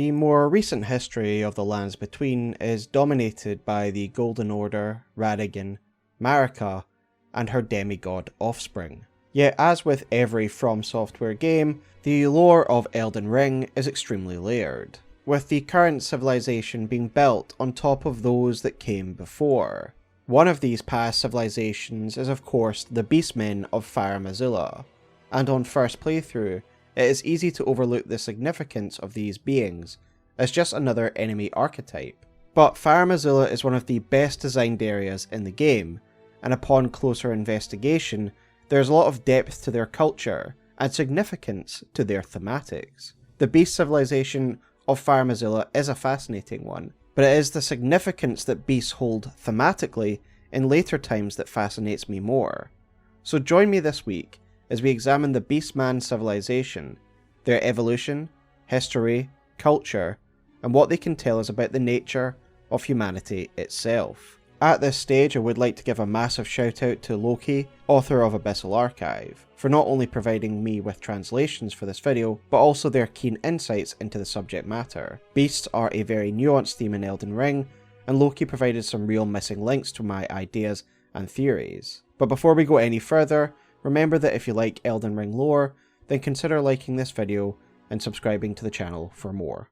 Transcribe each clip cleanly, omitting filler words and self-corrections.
The more recent history of the Lands Between is dominated by the Golden Order, Radagon, Marika, and her demigod offspring. Yet as with every From Software game, the lore of Elden Ring is extremely layered, with the current civilization being built on top of those that came before. One of these past civilizations is of course the Beastmen of Farum Azula, and on first playthrough, it is easy to overlook the significance of these beings as just another enemy archetype. But Farum Azula is one of the best designed areas in the game, and upon closer investigation, there's a lot of depth to their culture and significance to their thematics. The beast civilization of Farum Azula is a fascinating one, but it is the significance that beasts hold thematically in later times that fascinates me more. So join me this week as we examine the Beastman civilization, their evolution, history, culture, and what they can tell us about the nature of humanity itself. At this stage, I would like to give a massive shout out to Lokey, author of Abyssal Archive, for not only providing me with translations for this video, but also their keen insights into the subject matter. Beasts are a very nuanced theme in Elden Ring, and Lokey provided some real missing links to my ideas and theories. But before we go any further, remember that if you like Elden Ring lore, then consider liking this video and subscribing to the channel for more.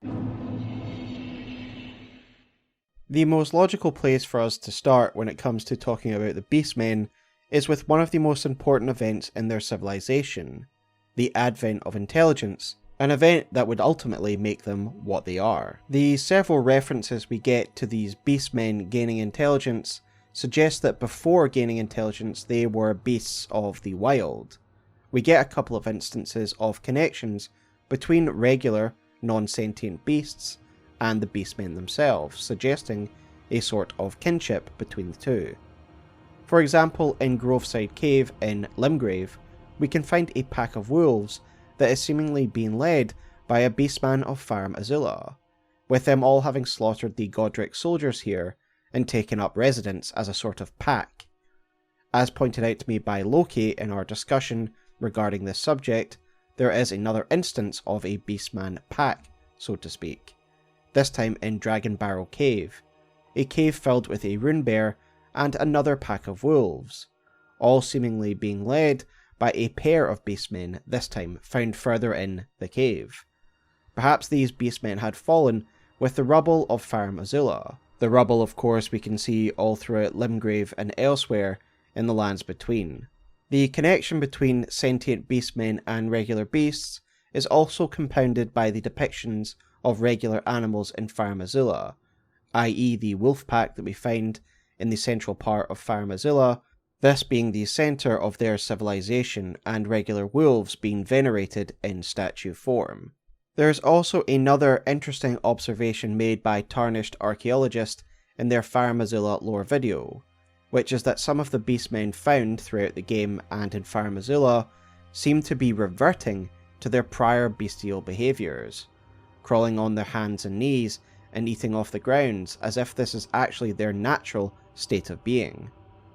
The most logical place for us to start when it comes to talking about the Beastmen is with one of the most important events in their civilization, the advent of intelligence, an event that would ultimately make them what they are. The several references we get to these Beastmen gaining intelligence suggest that before gaining intelligence they were beasts of the wild. We get a couple of instances of connections between regular, non-sentient beasts and the Beastmen themselves, suggesting a sort of kinship between the two. For example, in Groveside Cave in Limgrave, we can find a pack of wolves that is seemingly being led by a Beastman of Farum Azula, with them all having slaughtered the Godrey soldiers here and taken up residence as a sort of pack. As pointed out to me by Lokey in our discussion regarding this subject, there is another instance of a Beastman pack, so to speak. This time in Dragon Barrow Cave, a cave filled with a rune bear and another pack of wolves, all seemingly being led by a pair of beastmen, this time found further in the cave. Perhaps these beastmen had fallen with the rubble of Farum Azula. The rubble, of course, we can see all throughout Limgrave and elsewhere in the Lands Between. The connection between sentient beastmen and regular beasts is also compounded by the depictions of regular animals in Farum Azula, i.e. the wolf pack that we find in the central part of Farum Azula, this being the centre of their civilization and regular wolves being venerated in statue form. There is also another interesting observation made by Tarnished Archaeologist in their Farum Azula lore video, which is that some of the beastmen found throughout the game and in Farum Azula seem to be reverting to their prior bestial behaviours, crawling on their hands and knees and eating off the ground as if this is actually their natural state of being.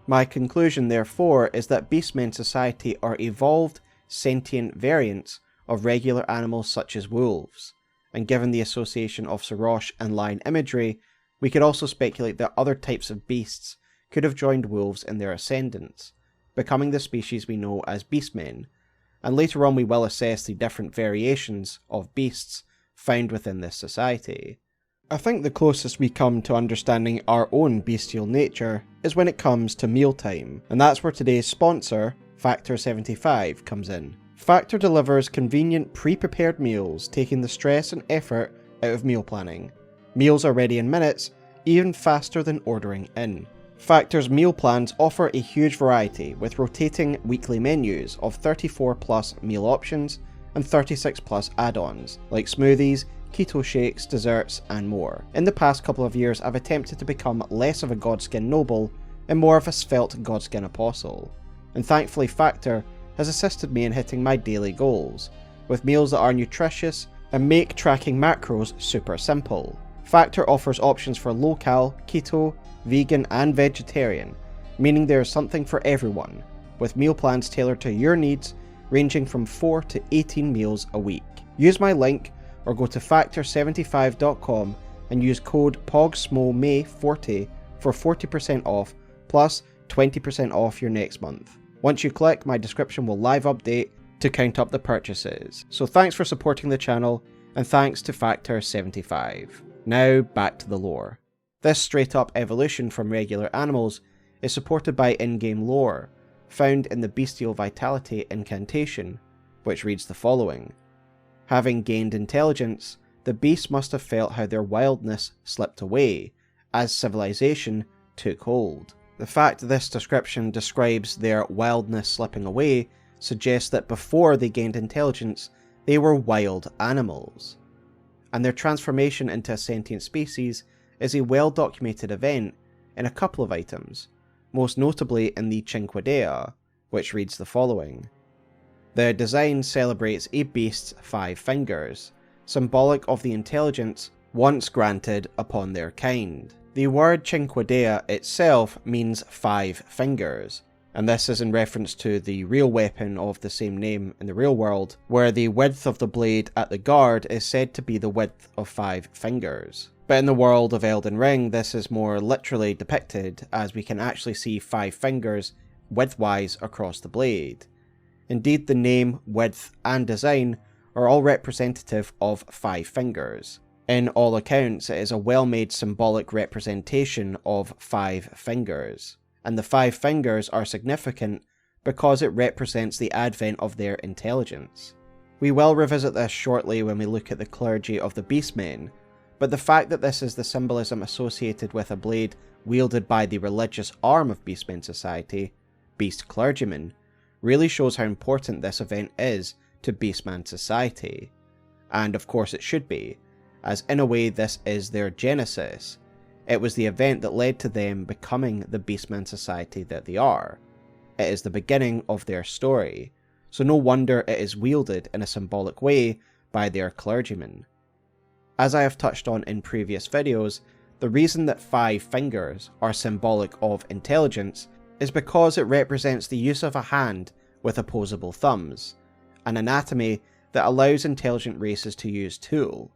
My conclusion therefore is that Beastmen society are evolved, sentient variants of regular animals such as wolves, and given the association of Sarosh and lion imagery, we could also speculate that other types of beasts could have joined wolves in their ascendance, becoming the species we know as Beastmen, and later on we will assess the different variations of beasts found within this society. I think the closest we come to understanding our own bestial nature is when it comes to mealtime, and that's where today's sponsor, Factor 75, comes in. Factor delivers convenient pre-prepared meals, taking the stress and effort out of meal planning. Meals are ready in minutes, even faster than ordering in. Factor's meal plans offer a huge variety, with rotating weekly menus of 34 plus meal options and 36 plus add-ons, like smoothies, keto shakes, desserts, and more. In the past couple of years, I've attempted to become less of a Godskin noble and more of a svelte Godskin apostle, and thankfully Factor has assisted me in hitting my daily goals, with meals that are nutritious and make tracking macros super simple. Factor offers options for low-cal, keto, vegan, and vegetarian, meaning there is something for everyone, with meal plans tailored to your needs, ranging from 4 to 18 meals a week. Use my link or go to factor75.com and use code POGSMOMAY40 for 40% off, plus 20% off your next month. Once you click, my description will live update to count up the purchases. So thanks for supporting the channel, and thanks to Factor75. Now back to the lore. This straight up evolution from regular animals is supported by in-game lore, found in the Bestial Vitality incantation, which reads the following. Having gained intelligence, the beasts must have felt how their wildness slipped away, as civilization took hold. The fact this description describes their wildness slipping away suggests that before they gained intelligence, they were wild animals. And their transformation into a sentient species is a well-documented event in a couple of items, most notably in the Cinquedea, which reads the following. The design celebrates a beast's 5 fingers, symbolic of the intelligence once granted upon their kind. The word Cinquedea itself means 5 fingers, and this is in reference to the real weapon of the same name in the real world, where the width of the blade at the guard is said to be the width of 5 fingers. But in the world of Elden Ring, this is more literally depicted, as we can actually see 5 fingers widthwise across the blade. Indeed, the name, width, and design are all representative of 5 fingers. In all accounts, it is a well-made symbolic representation of 5 fingers. And the 5 fingers are significant because it represents the advent of their intelligence. We will revisit this shortly when we look at the clergy of the Beastmen, but the fact that this is the symbolism associated with a blade wielded by the religious arm of Beastmen society, Beast Clergymen, really shows how important this event is to Beastman society. And of course it should be, as in a way this is their genesis. It was the event that led to them becoming the Beastman society that they are. It is the beginning of their story, so no wonder it is wielded in a symbolic way by their clergymen. As I have touched on in previous videos, the reason that 5 fingers are symbolic of intelligence is because it represents the use of a hand with opposable thumbs, an anatomy that allows intelligent races to use tool,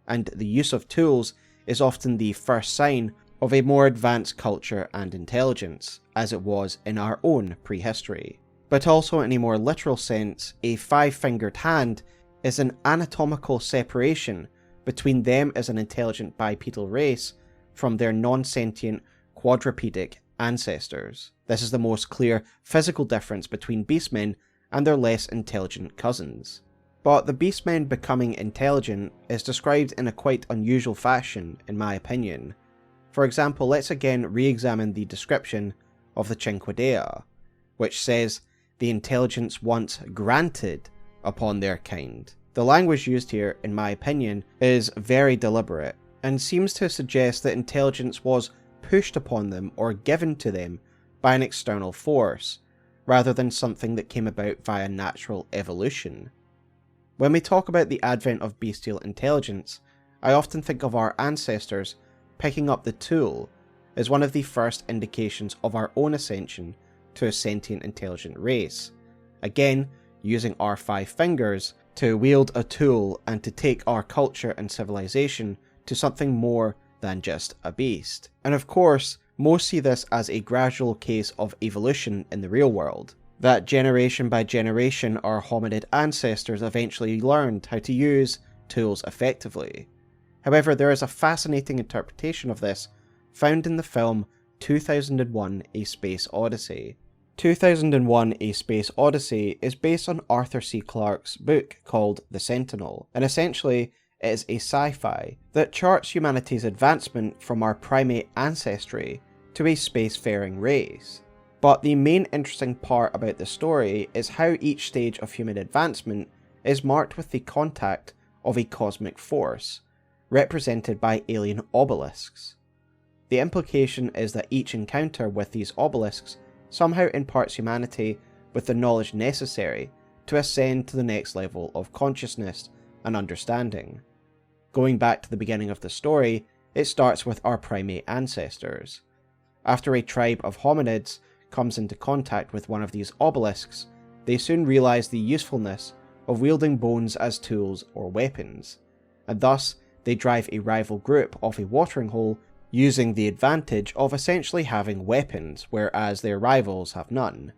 and the use of tools is often the first sign of a more advanced culture and intelligence, as it was in our own prehistory. But also in a more literal sense, a 5-fingered hand is an anatomical separation between them as an intelligent bipedal race from their non-sentient quadrupedic ancestors. This is the most clear physical difference between beastmen and their less intelligent cousins. But the beastmen becoming intelligent is described in a quite unusual fashion, in my opinion. For example, let's again re-examine the description of the Cinquedea, which says, the intelligence once granted upon their kind. The language used here, in my opinion, is very deliberate, and seems to suggest that intelligence was pushed upon them or given to them by an external force, rather than something that came about via natural evolution. When we talk about the advent of bestial intelligence, I often think of our ancestors picking up the tool as one of the first indications of our own ascension to a sentient intelligent race, again using our 5 fingers to wield a tool and to take our culture and civilization to something more than just a beast. And of course, most see this as a gradual case of evolution in the real world, that generation by generation our hominid ancestors eventually learned how to use tools effectively. However, there is a fascinating interpretation of this found in the film 2001: A Space Odyssey. 2001: A Space Odyssey is based on Arthur C. Clarke's book called The Sentinel, and essentially it is a sci-fi that charts humanity's advancement from our primate ancestry to a spacefaring race. But the main interesting part about the story is how each stage of human advancement is marked with the contact of a cosmic force, represented by alien obelisks. The implication is that each encounter with these obelisks somehow imparts humanity with the knowledge necessary to ascend to the next level of consciousness and understanding. Going back to the beginning of the story, it starts with our primate ancestors. After a tribe of hominids comes into contact with one of these obelisks, they soon realize the usefulness of wielding bones as tools or weapons, and thus they drive a rival group off a watering hole using the advantage of essentially having weapons, whereas their rivals have none.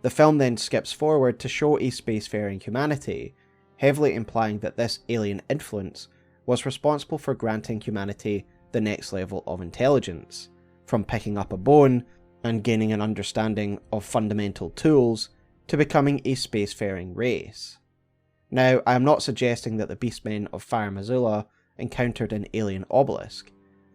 The film then skips forward to show a spacefaring humanity, heavily implying that this alien influence was responsible for granting humanity the next level of intelligence, from picking up a bone and gaining an understanding of fundamental tools to becoming a spacefaring race. Now, I am not suggesting that the Beastmen of Farum Azula encountered an alien obelisk.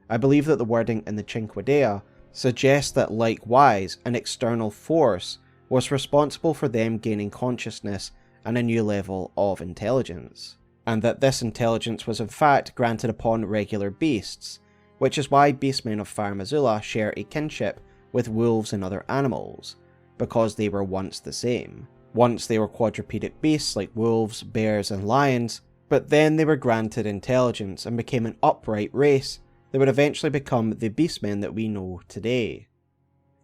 I believe that the wording in the Cinque Dea suggests that likewise an external force was responsible for them gaining consciousness and a new level of intelligence, and that this intelligence was in fact granted upon regular beasts, which is why Beastmen of Farum Azula share a kinship with wolves and other animals, because they were once the same. Once they were quadrupedic beasts like wolves, bears and lions, but then they were granted intelligence and became an upright race that would eventually become the Beastmen that we know today.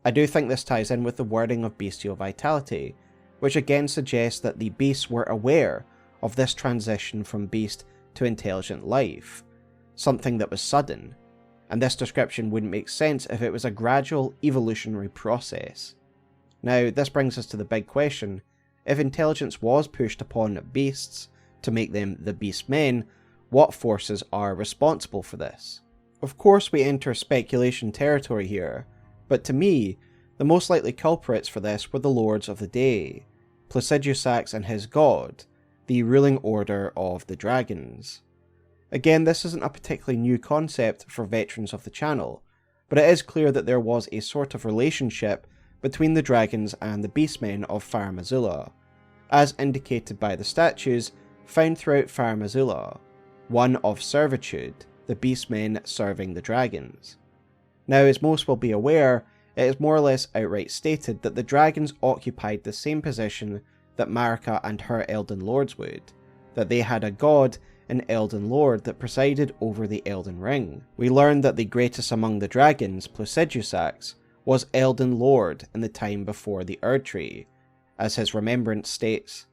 I do think this ties in with the wording of bestial vitality, which again suggests that the beasts were aware of this transition from beast to intelligent life, something that was sudden, and this description wouldn't make sense if it was a gradual evolutionary process. Now, this brings us to the big question: if intelligence was pushed upon beasts to make them the Beastmen, what forces are responsible for this? Of course we enter speculation territory here, but to me, the most likely culprits for this were the Lords of the Day, Placidusax and his god, the ruling order of the dragons. Again, this isn't a particularly new concept for veterans of the channel, but it is clear that there was a sort of relationship between the dragons and the Beastmen of Farum Azula, as indicated by the statues found throughout Farum Azula, one of servitude, the Beastmen serving the dragons. Now, as most will be aware, it is more or less outright stated that the dragons occupied the same position that Marika and her Elden Lords would, that they had a god, an Elden Lord, that presided over the Elden Ring. We learn that the greatest among the dragons, Placidusax, was Elden Lord in the time before the Erdtree, as his remembrance states.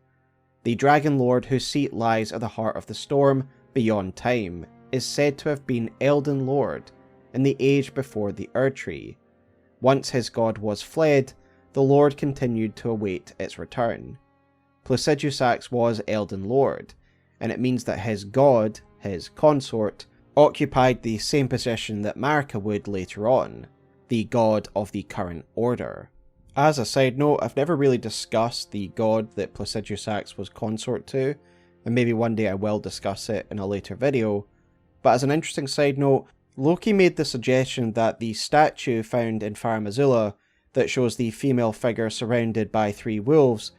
The Dragon Lord whose seat lies at the heart of the storm, beyond time, is said to have been Elden Lord in the age before the Erdtree. Once his god was fled, the Lord continued to await its return. Placidusax was Elden Lord, and it means that his god, his consort, occupied the same position that Marika would later on, the god of the current order. As a side note, I've never really discussed the god that Placidusax was consort to, and maybe one day I will discuss it in a later video, but as an interesting side note, Lokey made the suggestion that the statue found in Farum Azula that shows the female figure surrounded by 3 wolves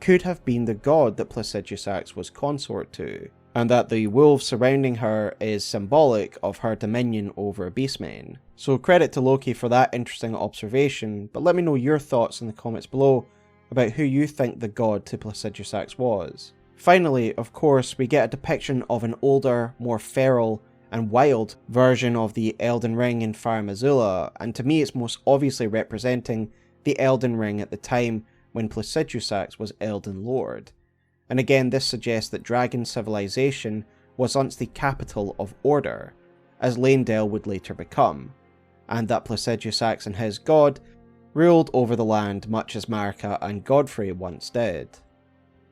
could have been the god that Placidusax was consort to, and that the wolves surrounding her is symbolic of her dominion over beastmen. So credit to Lokey for that interesting observation, but let me know your thoughts in the comments below about who you think the god to Placidusax was. Finally, of course, we get a depiction of an older, more feral and wild version of the Elden Ring in Farum Azula, and to me it's most obviously representing the Elden Ring at the time when Placidusax was Elden Lord. And again, this suggests that dragon civilization was once the capital of order, as Leyndell would later become, and that Placidusax and his god ruled over the land much as Marika and Godrey once did.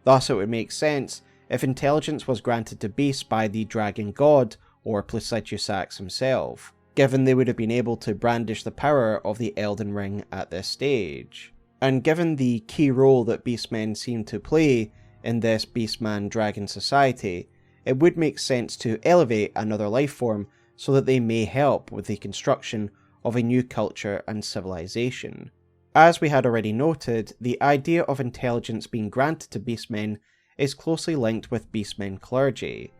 Thus it would make sense if intelligence was granted to beasts by the dragon god or Placidusax himself, given they would have been able to brandish the power of the Elden Ring at this stage. And given the key role that beastmen seem to play in this beastman-dragon society, it would make sense to elevate another life form so that they may help with the construction of a new culture and civilization. As we had already noted, the idea of intelligence being granted to beastmen is closely linked with Beastmen Clergy,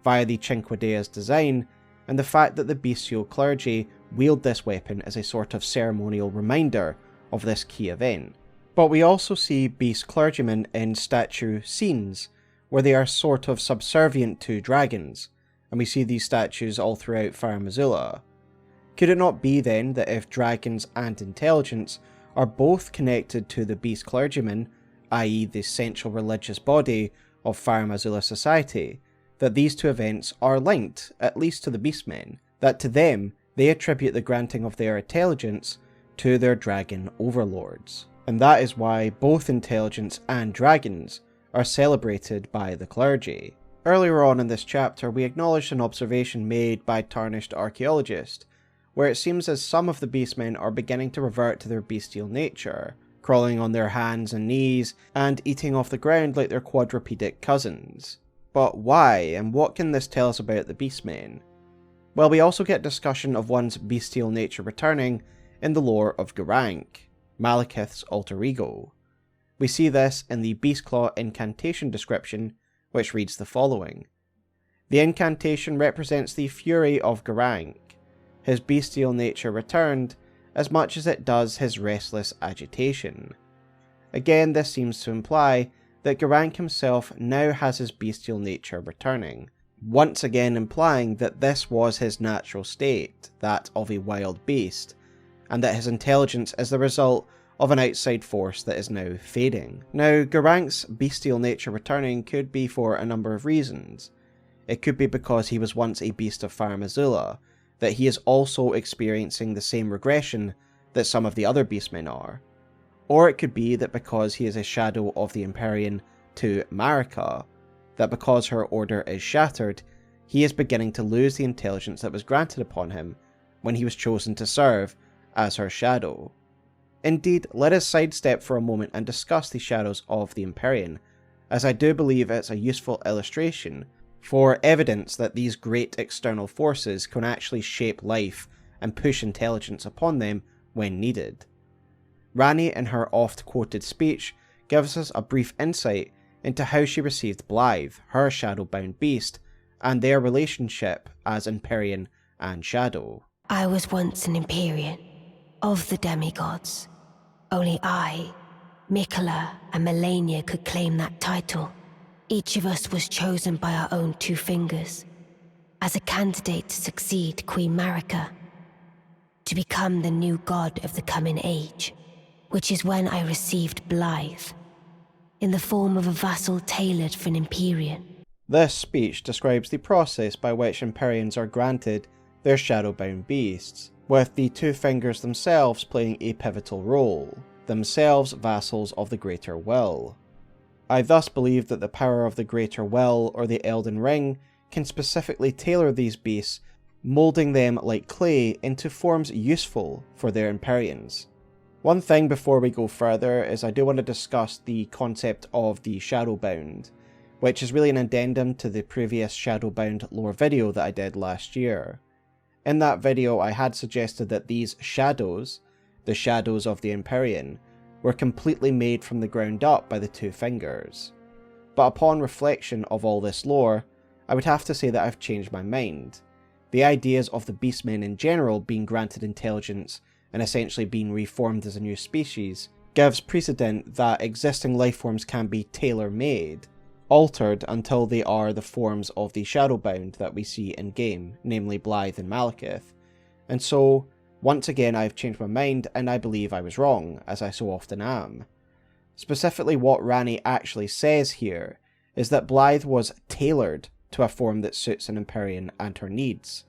via the Cinque Dea's design, and the fact that the Bestial Clergy wield this weapon as a sort of ceremonial reminder of this key event. But we also see Beast Clergymen in statue scenes, where they are sort of subservient to dragons, and we see these statues all throughout Farum Azula. Could it not be then that if dragons and intelligence are both connected to the Beast Clergymen, i.e. the central religious body of Farum Azula society, that these two events are linked, at least to the Beastmen, that to them, they attribute the granting of their intelligence to their dragon overlords. And that is why both intelligence and dragons are celebrated by the clergy. Earlier on in this chapter, we acknowledged an observation made by Tarnished Archaeologist, where it seems as some of the Beastmen are beginning to revert to their bestial nature, crawling on their hands and knees, and eating off the ground like their quadrupedic cousins. But why, and what can this tell us about the Beastmen? Well, we also get discussion of one's bestial nature returning in the lore of Gurranq, Maliketh's alter ego. We see this in the Beast Claw incantation description, which reads the following. The incantation represents the fury of Gurranq. His bestial nature returned, as much as it does his restless agitation. Again, this seems to imply that Gurranq himself now has his bestial nature returning, once again implying that this was his natural state, that of a wild beast, and that his intelligence is the result of an outside force that is now fading. Now, Gurranq's bestial nature returning could be for a number of reasons. It could be because he was once a beast of Farum Azula, that he is also experiencing the same regression that some of the other beastmen are. Or it could be that because he is a shadow of the Empyrean to Maliketh, that because her order is shattered, he is beginning to lose the intelligence that was granted upon him when he was chosen to serve as her shadow. Indeed, let us sidestep for a moment and discuss the shadows of the Empyrean, as I do believe it's a useful illustration for evidence that these great external forces can actually shape life and push intelligence upon them when needed. Ranni, in her oft-quoted speech, gives us a brief insight into how she received Blaidd, her Shadowbound Beast, and their relationship as Empyrean and Shadow. I was once an Empyrean, of the demigods. Only I, Miquella, and Malenia could claim that title. Each of us was chosen by our own two fingers, as a candidate to succeed Queen Marika, to become the new god of the coming age, which is when I received Blaidd, in the form of a vassal tailored for an Empyrean. This speech describes the process by which Empyreans are granted their Shadowbound Beasts, with the two fingers themselves playing a pivotal role, themselves vassals of the Greater Will. I thus believe that the power of the Greater Will, or the Elden Ring, can specifically tailor these beasts, moulding them like clay into forms useful for their Empyreans. One thing before we go further is I do want to discuss the concept of the Shadowbound, which is really an addendum to the previous Shadowbound lore video that I did last year. In that video I had suggested that these shadows, the shadows of the Empyrean, were completely made from the ground up by the two fingers. But upon reflection of all this lore, I would have to say that I've changed my mind. The ideas of the Beastmen in general being granted intelligence and essentially being reformed as a new species gives precedent that existing lifeforms can be tailor-made, altered until they are the forms of the Shadowbound that we see in-game, namely Blaidd and Maliketh. And so, once again I've changed my mind and I believe I was wrong, as I so often am. Specifically what Ranni actually says here is that Blaidd was tailored to a form that suits an Empyrean and her needs.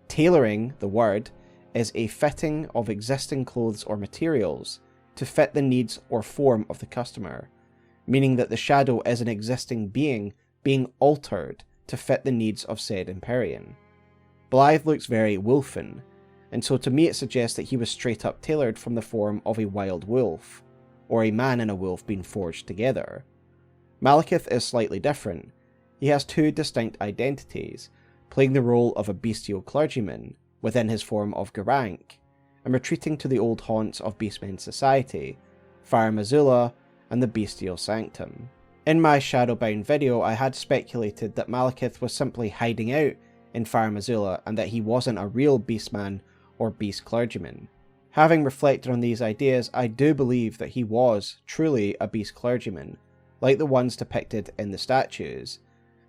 Tailoring, the word, is a fitting of existing clothes or materials to fit the needs or form of the customer, meaning that the shadow is an existing being altered to fit the needs of said Empyrean. Blaidd looks very wolfen, and so to me it suggests that he was straight up tailored from the form of a wild wolf, or a man and a wolf being forged together. Maliketh is slightly different. He has two distinct identities, playing the role of a bestial clergyman within his form of Gurranq, and retreating to the old haunts of Beastmen society, Farum Azula and the Bestial Sanctum. In my Shadowbound video I had speculated that Maliketh was simply hiding out in Farum Azula and that he wasn't a real beastman or beast clergyman. Having reflected on these ideas, I do believe that he was truly a beast clergyman, like the ones depicted in the statues,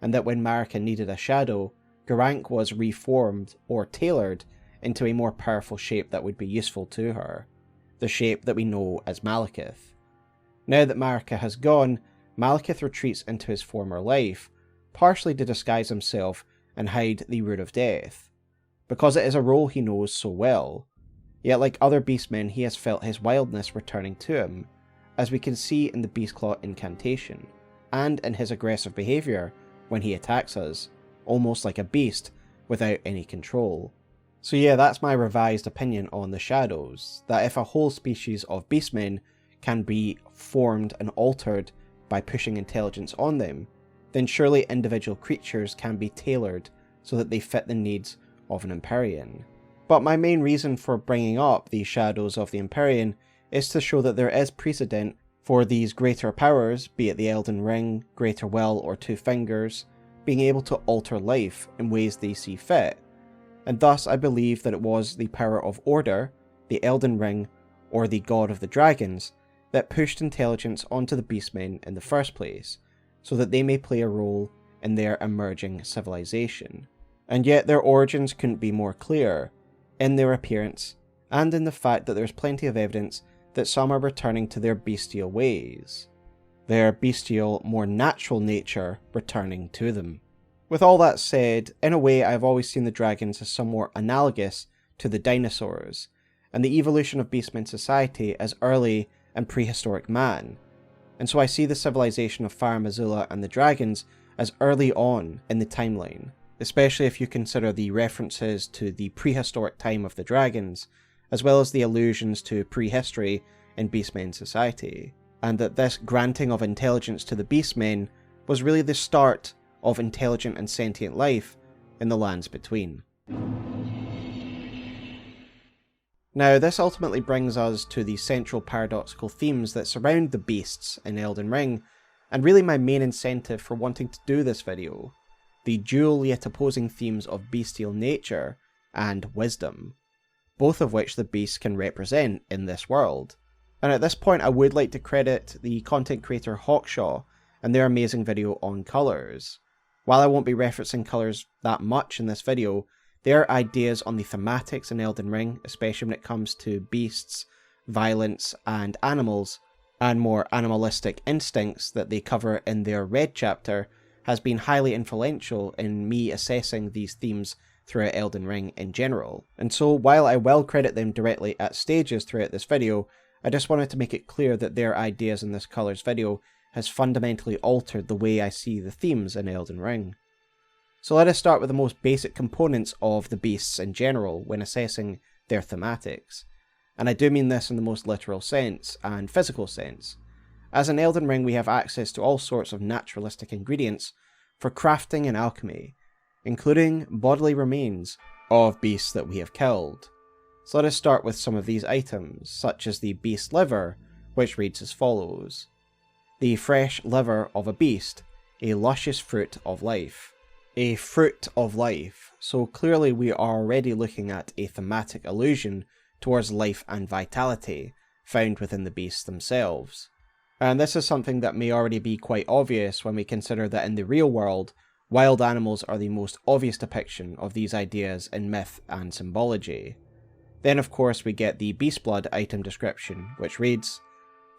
and that when Marika needed a shadow, Gurranq was reformed or tailored into a more powerful shape that would be useful to her, the shape that we know as Maliketh. Now that Marika has gone, Maliketh retreats into his former life, partially to disguise himself and hide the Root of Death, because it is a role he knows so well. Yet like other beastmen, he has felt his wildness returning to him, as we can see in the Beastclaw incantation, and in his aggressive behaviour when he attacks us, almost like a beast without any control. So yeah, that's my revised opinion on the Shadows, that if a whole species of beastmen can be formed and altered by pushing intelligence on them, then surely individual creatures can be tailored so that they fit the needs of an Empyrean. But my main reason for bringing up the Shadows of the Empyrean is to show that there is precedent for these greater powers, be it the Elden Ring, Greater Will, or Two Fingers, being able to alter life in ways they see fit, and thus I believe that it was the power of Order, the Elden Ring, or the God of the Dragons that pushed intelligence onto the Beastmen in the first place, so that they may play a role in their emerging civilization. And yet their origins couldn't be more clear, in their appearance, and in the fact that there's plenty of evidence that some are returning to their bestial ways, their bestial, more natural nature returning to them. With all that said, in a way I've always seen the dragons as somewhat analogous to the dinosaurs, and the evolution of beastmen society as early and prehistoric man, and so I see the civilization of Farum Azula and the dragons as early on in the timeline, especially if you consider the references to the prehistoric time of the dragons, as well as the allusions to prehistory in beastmen society, and that this granting of intelligence to the beastmen was really the start of intelligent and sentient life in the lands between. Now, this ultimately brings us to the central paradoxical themes that surround the beasts in Elden Ring, and really my main incentive for wanting to do this video, the dual yet opposing themes of bestial nature and wisdom, both of which the beasts can represent in this world. And at this point I would like to credit the content creator Hawkshaw and their amazing video on colours. While I won't be referencing colours that much in this video, their ideas on the thematics in Elden Ring, especially when it comes to beasts, violence, and animals, and more animalistic instincts that they cover in their Red chapter, has been highly influential in me assessing these themes throughout Elden Ring in general. And so while I will credit them directly at stages throughout this video, I just wanted to make it clear that their ideas in this colours video has fundamentally altered the way I see the themes in Elden Ring. So let us start with the most basic components of the beasts in general when assessing their thematics. And I do mean this in the most literal sense and physical sense. As in Elden Ring we have access to all sorts of naturalistic ingredients for crafting and alchemy, including bodily remains of beasts that we have killed. So let us start with some of these items, such as the beast liver, which reads as follows: the fresh liver of a beast, a luscious fruit of life. A fruit of life, so clearly we are already looking at a thematic allusion towards life and vitality found within the beasts themselves. And this is something that may already be quite obvious when we consider that in the real world, wild animals are the most obvious depiction of these ideas in myth and symbology. Then of course we get the beast blood item description, which reads: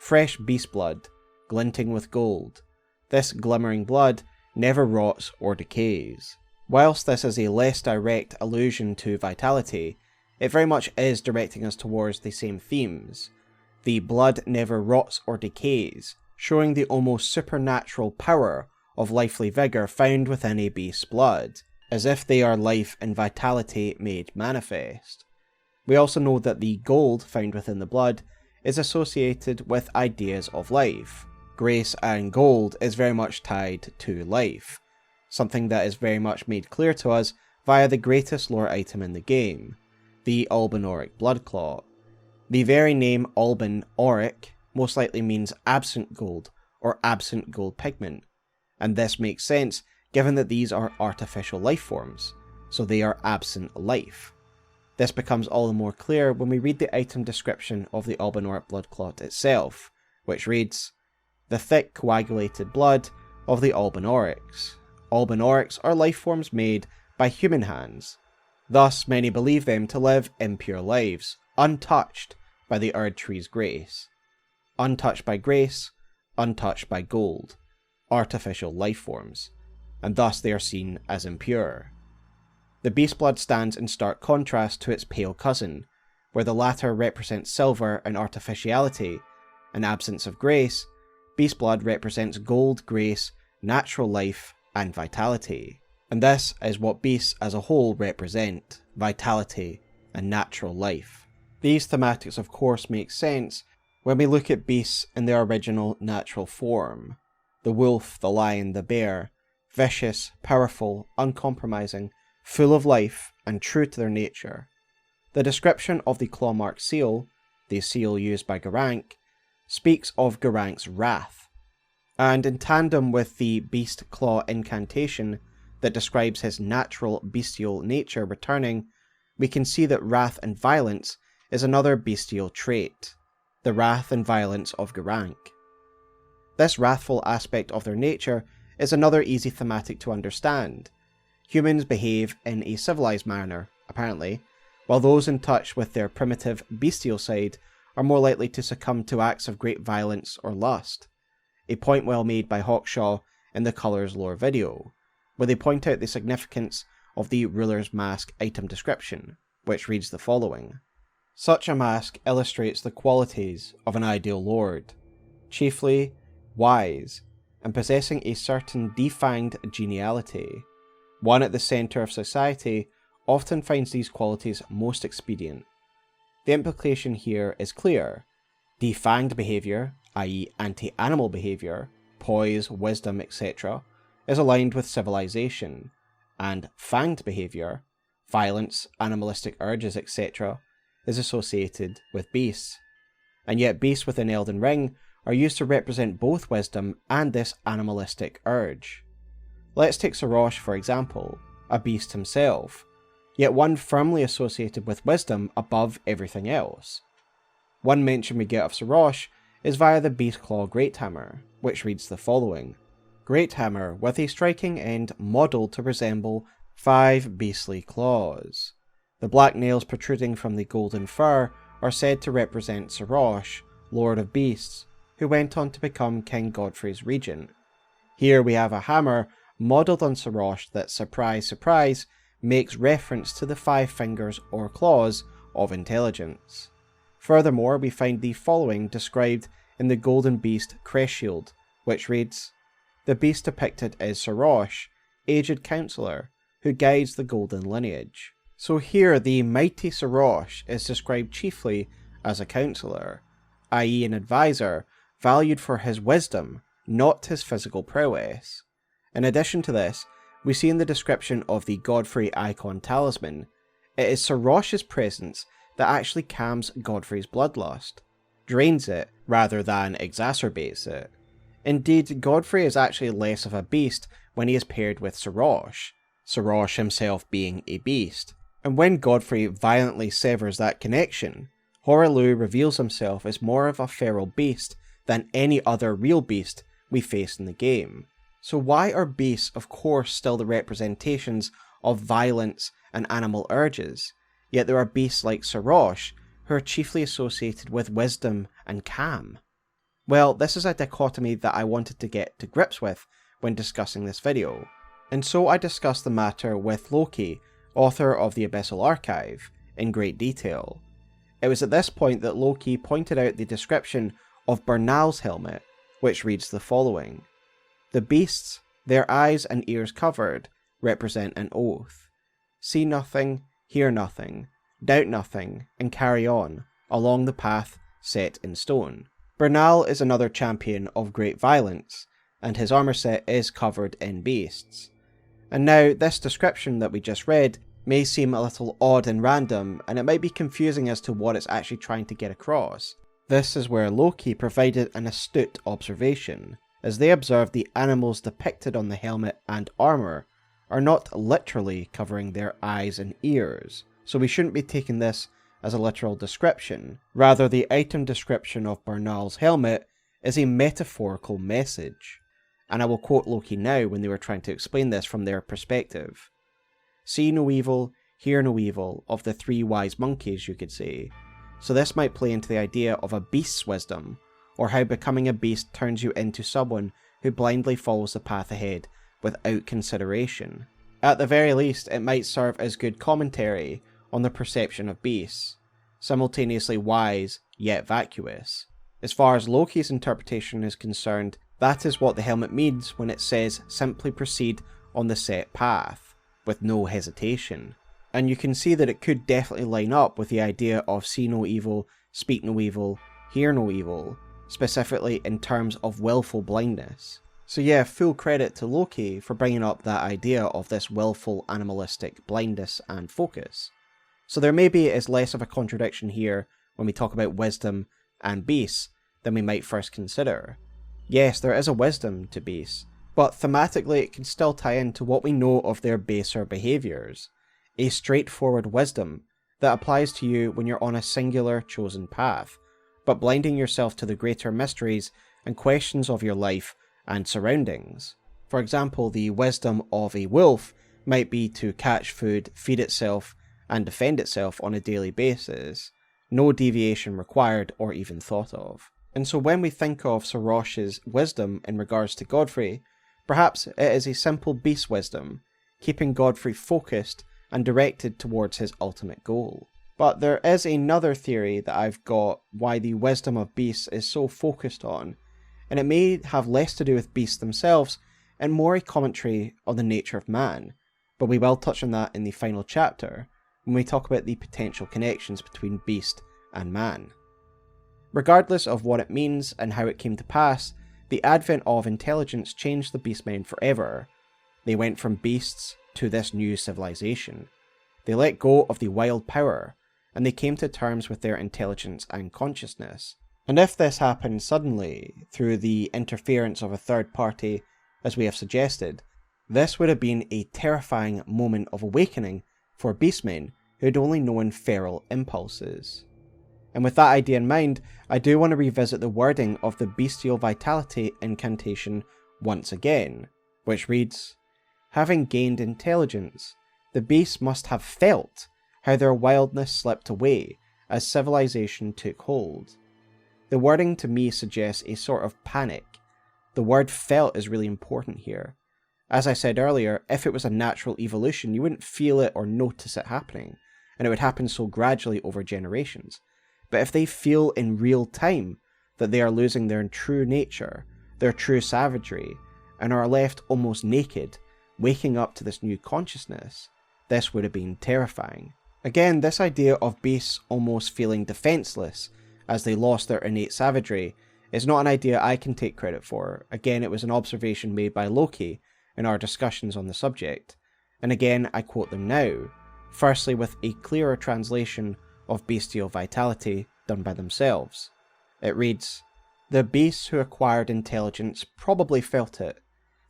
fresh beast blood, glinting with gold. This glimmering blood never rots or decays. Whilst this is a less direct allusion to vitality, it very much is directing us towards the same themes. The blood never rots or decays, showing the almost supernatural power of lively vigour found within a beast's blood, as if they are life and vitality made manifest. We also know that the gold found within the blood is associated with ideas of life. Grace and gold is very much tied to life, something that is very much made clear to us via the greatest lore item in the game, the Alban Auric Bloodclot. The very name Alban Auric most likely means absent gold or absent gold pigment, and this makes sense given that these are artificial life forms, so they are absent life. This becomes all the more clear when we read the item description of the Alban Auric Bloodclot itself, which reads: the thick coagulated blood of the Alban Aurics. Alban Aurics are life forms made by human hands. Thus many believe them to live impure lives, untouched by the Erd Tree's grace. Untouched by grace, untouched by gold. Artificial life forms. and thus they are seen as impure. The beast blood stands in stark contrast to its pale cousin, where the latter represents silver and artificiality, and absence of grace. Beast blood represents gold, grace, natural life, and vitality. And this is what beasts as a whole represent: vitality and natural life. These thematics of course make sense when we look at beasts in their original natural form. The wolf, the lion, the bear, vicious, powerful, uncompromising, full of life, and true to their nature. The description of the claw-marked seal, the seal used by Gurranq, speaks of Gurranq's wrath, and in tandem with the beast claw incantation that describes his natural bestial nature returning, we can see that wrath and violence is another bestial trait, the wrath and violence of Gurranq. This wrathful aspect of their nature is another easy thematic to understand. Humans behave in a civilized manner, apparently, while those in touch with their primitive bestial side are more likely to succumb to acts of great violence or lust. A point well made by Hawkshaw in the Colours Lore video, where they point out the significance of the ruler's mask item description, which reads the following. Such a mask illustrates the qualities of an ideal lord, chiefly wise, and possessing a certain defanged geniality. One at the centre of society often finds these qualities most expedient. The implication here is clear. Defanged behaviour, i.e. anti-animal behaviour, poise, wisdom, etc., is aligned with civilization, and fanged behaviour, violence, animalistic urges, etc., is associated with beasts. And yet beasts within Elden Ring are used to represent both wisdom and this animalistic urge. Let's take Sarosh for example, a beast himself, yet one firmly associated with wisdom above everything else. One mention we get of Sarosh is via the Beast Claw Greathammer, which reads the following. Greathammer with a striking end modelled to resemble 5 beastly claws. The black nails protruding from the golden fur are said to represent Sarosh, Lord of Beasts, who went on to become King Godfrey's regent. Here we have a hammer modelled on Sarosh that, surprise surprise, makes reference to the 5 fingers or claws of intelligence. Furthermore, we find the following described in the Golden Beast Crest Shield, which reads, the beast depicted is Sarosh, aged counsellor, who guides the golden lineage. So here the mighty Sarosh is described chiefly as a counsellor, i.e. an advisor, valued for his wisdom, not his physical prowess. In addition to this, we see in the description of the Godfrey Icon Talisman, it is Sarosh's presence that actually calms Godfrey's bloodlust, drains it rather than exacerbates it. Indeed, Godfrey is actually less of a beast when he is paired with Sarosh, Sarosh himself being a beast. And when Godfrey violently severs that connection, Hoarah Loux reveals himself as more of a feral beast than any other real beast we face in the game. So why are beasts of course still the representations of violence and animal urges, yet there are beasts like Sarosh who are chiefly associated with wisdom and calm? Well, this is a dichotomy that I wanted to get to grips with when discussing this video, and so I discussed the matter with Lokey, author of the Abyssal Archive, in great detail. It was at this point that Lokey pointed out the description of Bernal's helmet, which reads the following. The beasts, their eyes and ears covered, represent an oath. See nothing, hear nothing, doubt nothing, and carry on, along the path set in stone. Bernal is another champion of great violence, and his armour set is covered in beasts. And now, this description that we just read may seem a little odd and random, and it might be confusing as to what it's actually trying to get across. This is where Lokey provided an astute observation, as they observed the animals depicted on the helmet and armour are not literally covering their eyes and ears, so we shouldn't be taking this as a literal description. Rather, the item description of Bernal's helmet is a metaphorical message. And I will quote Lokey now when they were trying to explain this from their perspective. See no evil, hear no evil, of the 3 wise monkeys, you could say. So this might play into the idea of a beast's wisdom, or how becoming a beast turns you into someone who blindly follows the path ahead without consideration. At the very least, it might serve as good commentary on the perception of beasts, simultaneously wise yet vacuous. As far as Lokey's interpretation is concerned, that is what the helmet means when it says simply proceed on the set path, with no hesitation. And you can see that it could definitely line up with the idea of see no evil, speak no evil, hear no evil, specifically in terms of willful blindness. So yeah, full credit to Lokey for bringing up that idea of this willful animalistic blindness and focus. So there maybe is less of a contradiction here when we talk about wisdom and beasts than we might first consider. Yes, there is a wisdom to beasts, but thematically it can still tie into what we know of their baser behaviours. A straightforward wisdom that applies to you when you're on a singular chosen path, but blinding yourself to the greater mysteries and questions of your life and surroundings. For example, the wisdom of a wolf might be to catch food, feed itself, and defend itself on a daily basis, no deviation required or even thought of. And so when we think of Sir Rosh's wisdom in regards to Godrey, perhaps it is a simple beast wisdom, keeping Godrey focused and directed towards his ultimate goal. But there is another theory that I've got why the wisdom of beasts is so focused on, and it may have less to do with beasts themselves and more a commentary on the nature of man, but we will touch on that in the final chapter when we talk about the potential connections between beast and man. Regardless of what it means and how it came to pass, the advent of intelligence changed the beastmen forever. They went from beasts to this new civilization. They let go of the wild power, and they came to terms with their intelligence and consciousness. And if this happened suddenly, through the interference of a third party, as we have suggested, this would have been a terrifying moment of awakening for beastmen who had only known feral impulses. And with that idea in mind, I do want to revisit the wording of the Bestial Vitality incantation once again, which reads, "Having gained intelligence, the beasts must have felt how their wildness slipped away as civilization took hold." The wording to me suggests a sort of panic. The word felt is really important here. As I said earlier, if it was a natural evolution, you wouldn't feel it or notice it happening, and it would happen so gradually over generations. But if they feel in real time that they are losing their true nature, their true savagery, and are left almost naked, waking up to this new consciousness, this would have been terrifying. Again, this idea of beasts almost feeling defenseless as they lost their innate savagery is not an idea I can take credit for. Again, it was an observation made by Lokey in our discussions on the subject, and again I quote them now, firstly with a clearer translation of bestial vitality done by themselves. It reads, "The beasts who acquired intelligence probably felt it,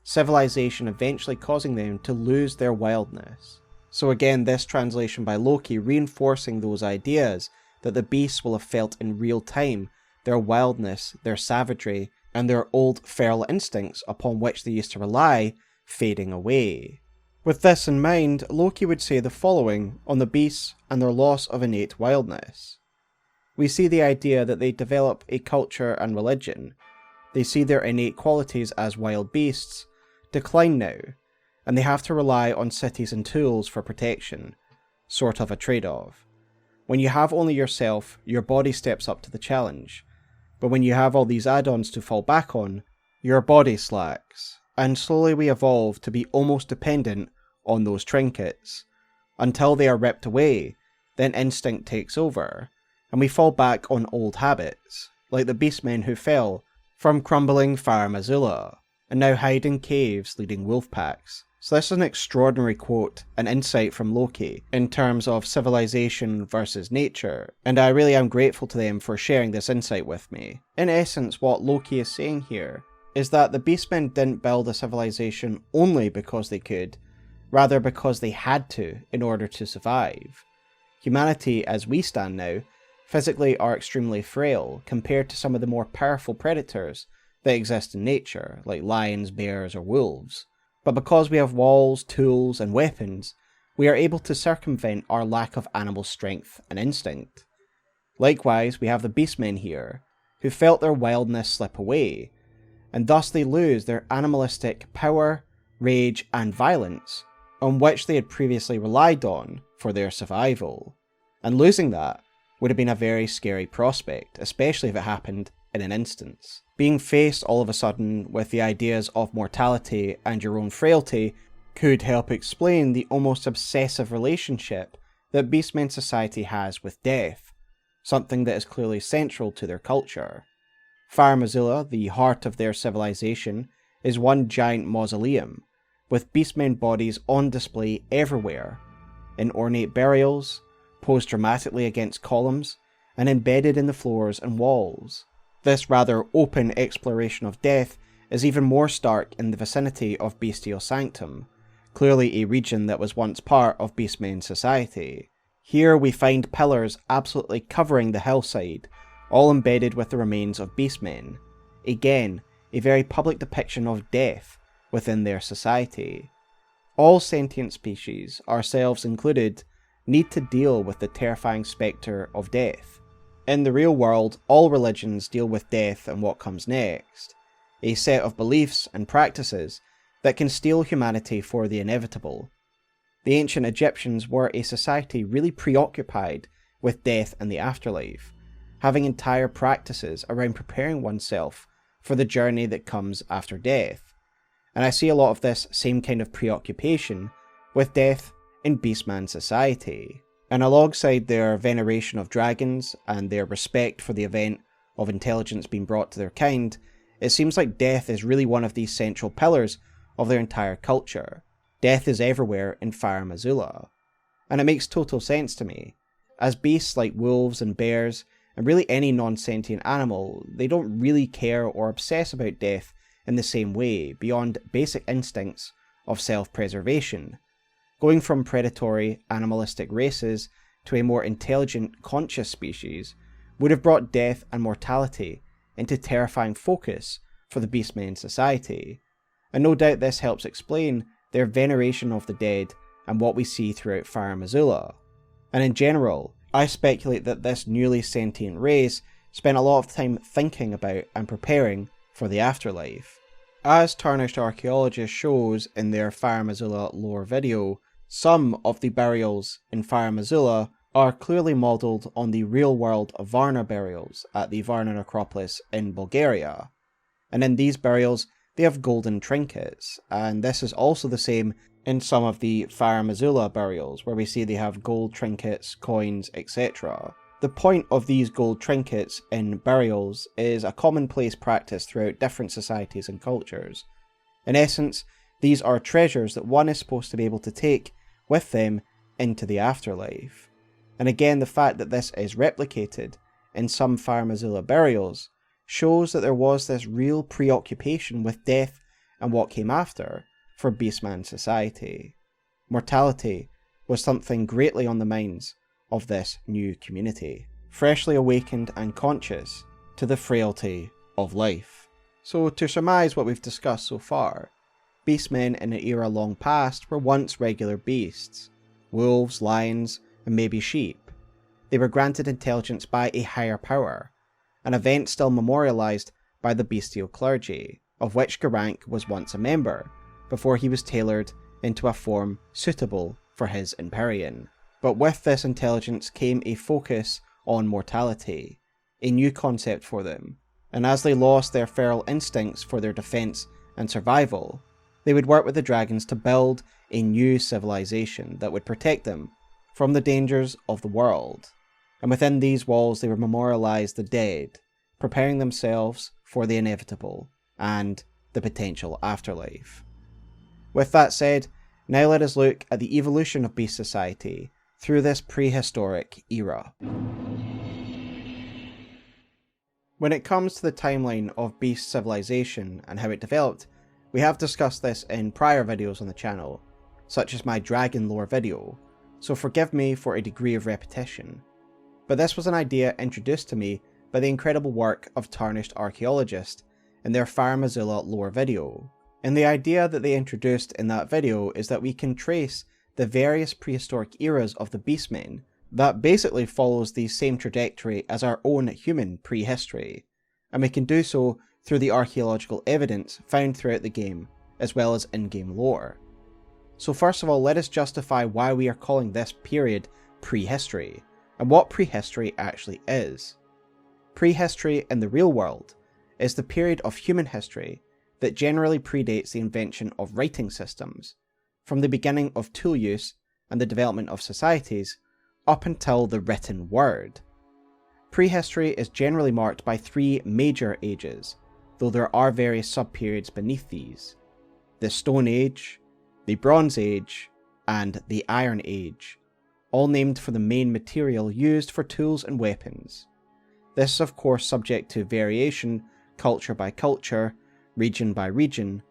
civilization eventually causing them to lose their wildness." So again, this translation by Lokey reinforcing those ideas that the beasts will have felt in real time their wildness, their savagery, and their old feral instincts upon which they used to rely fading away. With this in mind, Lokey would say the following on the beasts and their loss of innate wildness. We see the idea that they develop a culture and religion. They see their innate qualities as wild beasts decline now, and they have to rely on cities and tools for protection, sort of a trade-off. When you have only yourself, your body steps up to the challenge, but when you have all these add-ons to fall back on, your body slacks, and slowly we evolve to be almost dependent on those trinkets. Until they are ripped away, then instinct takes over, and we fall back on old habits, like the beastmen who fell from crumbling Farum Azula, and now hide in caves leading wolf packs. So this is an extraordinary quote and insight from Lokey in terms of civilization versus nature, and I really am grateful to them for sharing this insight with me. In essence, what Lokey is saying here is that the beastmen didn't build a civilization only because they could, rather because they had to in order to survive. Humanity, as we stand now, physically are extremely frail compared to some of the more powerful predators that exist in nature, like lions, bears, or wolves. But because we have walls, tools, and weapons, we are able to circumvent our lack of animal strength and instinct. Likewise, we have the beastmen here, who felt their wildness slip away, and thus they lose their animalistic power, rage, and violence, on which they had previously relied on for their survival. And losing that would have been a very scary prospect, especially if it happened in an instance. Being faced all of a sudden with the ideas of mortality and your own frailty could help explain the almost obsessive relationship that Beastmen society has with death, something that is clearly central to their culture. Farum Azula, the heart of their civilization, is one giant mausoleum, with Beastmen bodies on display everywhere, in ornate burials, posed dramatically against columns, and embedded in the floors and walls. This rather open exploration of death is even more stark in the vicinity of Bestial Sanctum, clearly a region that was once part of Beastmen society. Here we find pillars absolutely covering the hillside, all embedded with the remains of Beastmen. Again, a very public depiction of death within their society. All sentient species, ourselves included, need to deal with the terrifying spectre of death. In the real world, all religions deal with death and what comes next, a set of beliefs and practices that can steel humanity for the inevitable. The ancient Egyptians were a society really preoccupied with death and the afterlife, having entire practices around preparing oneself for the journey that comes after death. And I see a lot of this same kind of preoccupation with death in Beastman society. And alongside their veneration of dragons and their respect for the event of intelligence being brought to their kind, it seems like death is really one of these central pillars of their entire culture. Death is everywhere in Farum Azula. And it makes total sense to me. As beasts like wolves and bears, and really any non-sentient animal, they don't really care or obsess about death in the same way, beyond basic instincts of self-preservation. Going from predatory, animalistic races to a more intelligent, conscious species would have brought death and mortality into terrifying focus for the Beastmen society, and no doubt this helps explain their veneration of the dead and what we see throughout Farum Azula. And in general, I speculate that this newly sentient race spent a lot of time thinking about and preparing for the afterlife. As Tarnished Archaeologist shows in their Farum Azula lore video, some of the burials in Farum Azula are clearly modelled on the real-world Varna burials at the Varna necropolis in Bulgaria. And in these burials, they have golden trinkets, and this is also the same in some of the Farum Azula burials, where we see they have gold trinkets, coins, etc. The point of these gold trinkets in burials is a commonplace practice throughout different societies and cultures. In essence, these are treasures that one is supposed to be able to take with them into the afterlife. And again, the fact that this is replicated in some Farum Azula burials shows that there was this real preoccupation with death and what came after for Beastman society. Mortality was something greatly on the minds of this new community, freshly awakened and conscious to the frailty of life. So to surmise what we've discussed so far, Beastmen in an era long past were once regular beasts, wolves, lions, and maybe sheep. They were granted intelligence by a higher power, an event still memorialised by the Bestial Clergy, of which Gurranq was once a member, before he was tailored into a form suitable for his Empyrean. But with this intelligence came a focus on mortality, a new concept for them, and as they lost their feral instincts for their defence and survival, they would work with the dragons to build a new civilization that would protect them from the dangers of the world. And within these walls they would memorialise the dead, preparing themselves for the inevitable and the potential afterlife. With that said, now let us look at the evolution of beast society through this prehistoric era. When it comes to the timeline of beast civilization and how it developed, we have discussed this in prior videos on the channel, such as my dragon lore video, so forgive me for a degree of repetition. But this was an idea introduced to me by the incredible work of Tarnished Archaeologist in their Farum Azula lore video. And the idea that they introduced in that video is that we can trace the various prehistoric eras of the Beastmen that basically follows the same trajectory as our own human prehistory, and we can do so through the archaeological evidence found throughout the game as well as in-game lore. So first of all, let us justify why we are calling this period prehistory, and what prehistory actually is. Prehistory in the real world is the period of human history that generally predates the invention of writing systems, from the beginning of tool use and the development of societies, up until the written word. Prehistory is generally marked by 3 major ages, though there are various sub-periods beneath these: the Stone Age, the Bronze Age, and the Iron Age, all named for the main material used for tools and weapons. This is of course subject to variation, culture by culture, region by region,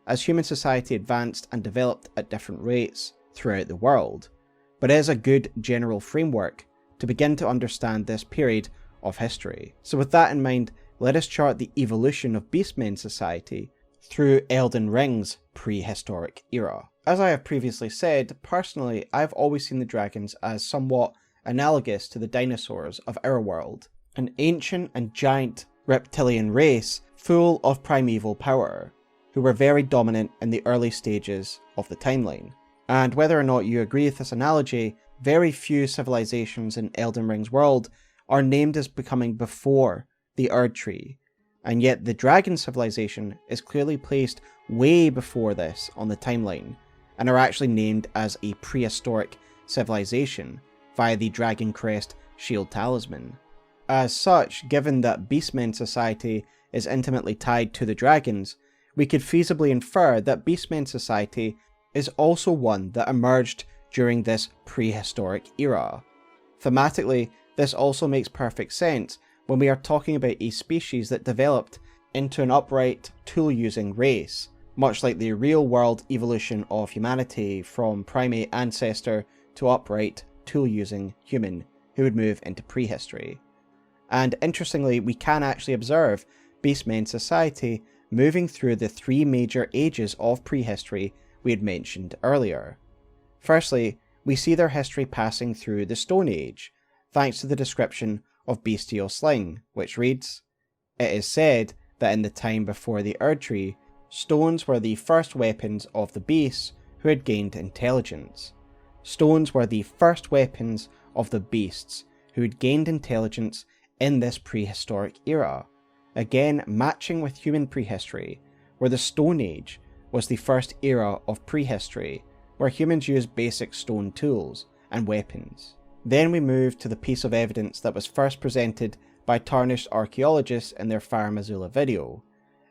as human society advanced and developed at different rates throughout the world, but it is a good general framework to begin to understand this period of history. So with that in mind, let us chart the evolution of Beastmen society through Elden Ring's prehistoric era. As I have previously said, personally I've always seen the dragons as somewhat analogous to the dinosaurs of our world, an ancient and giant reptilian race full of primeval power, who were very dominant in the early stages of the timeline. And whether or not you agree with this analogy, very few civilizations in Elden Ring's world are named as becoming before the Erd Tree, and yet the dragon civilization is clearly placed way before this on the timeline, and are actually named as a prehistoric civilization via the Dragon Crest Shield Talisman. As such, given that Beastmen society is intimately tied to the dragons, we could feasibly infer that Beastmen society is also one that emerged during this prehistoric era. Thematically, this also makes perfect sense when we are talking about a species that developed into an upright, tool-using race, much like the real-world evolution of humanity from primate ancestor to upright, tool-using human who would move into prehistory. And interestingly, we can actually observe Beastmen society moving through the 3 major ages of prehistory we had mentioned earlier. Firstly, we see their history passing through the Stone Age, thanks to the description of Bestial Sling, which reads, "It is said that in the time before the Erd Tree, stones were the first weapons of the beasts who had gained intelligence. Stones were the first weapons of the beasts who had gained intelligence in this prehistoric era," again matching with human prehistory, where the Stone Age was the first era of prehistory, where humans used basic stone tools and weapons. Then we move to the piece of evidence that was first presented by tarnished archaeologists in their Farum Azula video,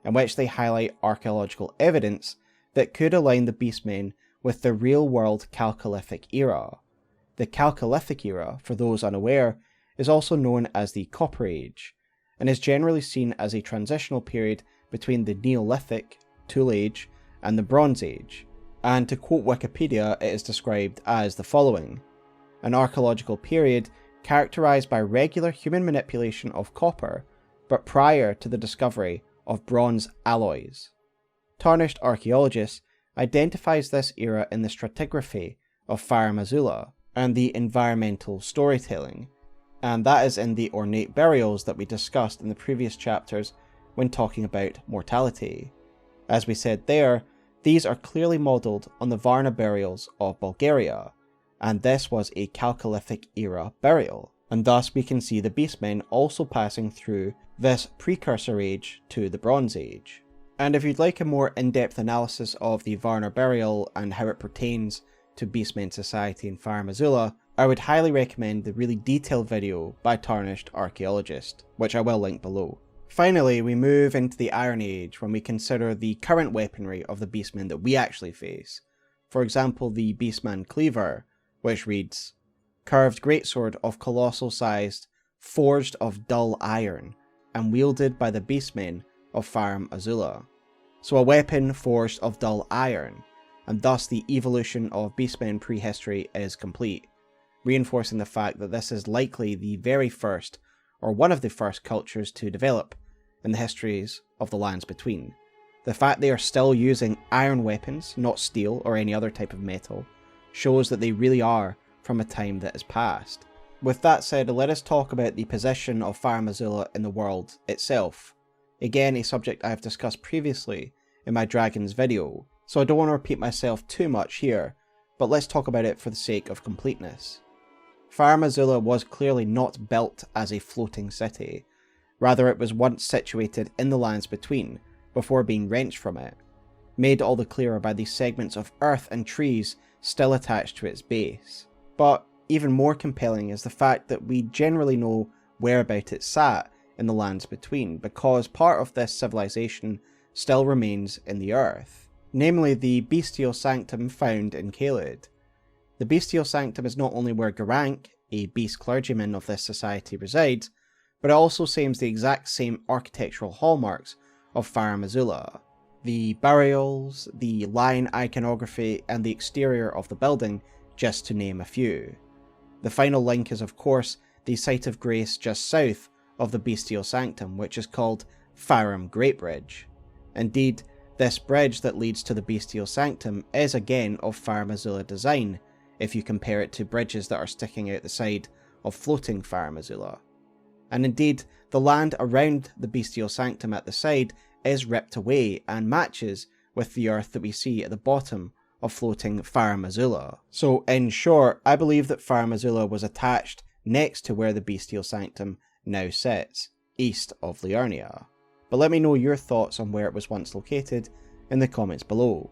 in which they highlight archaeological evidence that could align the Beastmen with the real-world Chalcolithic era. The Chalcolithic era, for those unaware, is also known as the Copper Age, and is generally seen as a transitional period between the Neolithic, Tool Age, and the Bronze Age, and to quote Wikipedia, it is described as the following: an archaeological period characterised by regular human manipulation of copper, but prior to the discovery of bronze alloys. Tarnished Archaeologists identifies this era in the stratigraphy of Farum Azula and the environmental storytelling, and that is in the ornate burials that we discussed in the previous chapters when talking about mortality. As we said there, these are clearly modelled on the Varna burials of Bulgaria, and this was a Chalcolithic era burial, and thus we can see the Beastmen also passing through this precursor age to the Bronze Age. And if you'd like a more in-depth analysis of the Varna burial and how it pertains to Beastmen society in Farum Azula, I would highly recommend the really detailed video by Tarnished Archaeologist, which I will link below. Finally, we move into the Iron Age when we consider the current weaponry of the Beastmen that we actually face. For example, the Beastman Cleaver, which reads, "Curved greatsword of colossal size, forged of dull iron, and wielded by the Beastmen of Farum Azula." So a weapon forged of dull iron, and thus the evolution of Beastmen prehistory is complete, reinforcing the fact that this is likely the very first, or one of the first cultures to develop in the histories of the lands between. The fact they are still using iron weapons, not steel or any other type of metal, shows that they really are from a time that is past. With that said, let us talk about the position of Farum Azula in the world itself. Again, a subject I have discussed previously in my Dragons video, so I don't want to repeat myself too much here, but let's talk about it for the sake of completeness. Farum Azula was clearly not built as a floating city, rather it was once situated in the lands between, before being wrenched from it, made all the clearer by the segments of earth and trees still attached to its base. But even more compelling is the fact that we generally know whereabout it sat in the lands between, because part of this civilization still remains in the earth, namely the Bestial Sanctum found in Caelid. The Bestial Sanctum is not only where Gurranq, a beast clergyman of this society, resides, but it also shares the exact same architectural hallmarks of Farum Azula. The burials, the lion iconography, and the exterior of the building, just to name a few. The final link is of course the site of grace just south of the Bestial Sanctum, which is called Farum Great Bridge. Indeed, this bridge that leads to the Bestial Sanctum is again of Farum Azula design, if you compare it to bridges that are sticking out the side of floating Farum Azula. And indeed, the land around the Bestial Sanctum at the side is ripped away and matches with the earth that we see at the bottom of floating Farum Azula. So in short, I believe that Farum Azula was attached next to where the Bestial Sanctum now sits, east of Liurnia. But let me know your thoughts on where it was once located in the comments below.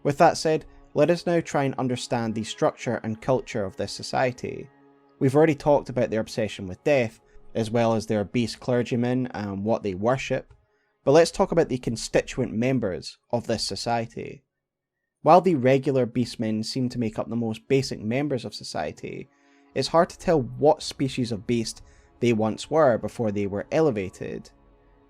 With that said, let us now try and understand the structure and culture of this society. We've already talked about their obsession with death, as well as their beast clergymen and what they worship, but let's talk about the constituent members of this society. While the regular beastmen seem to make up the most basic members of society, it's hard to tell what species of beast they once were before they were elevated.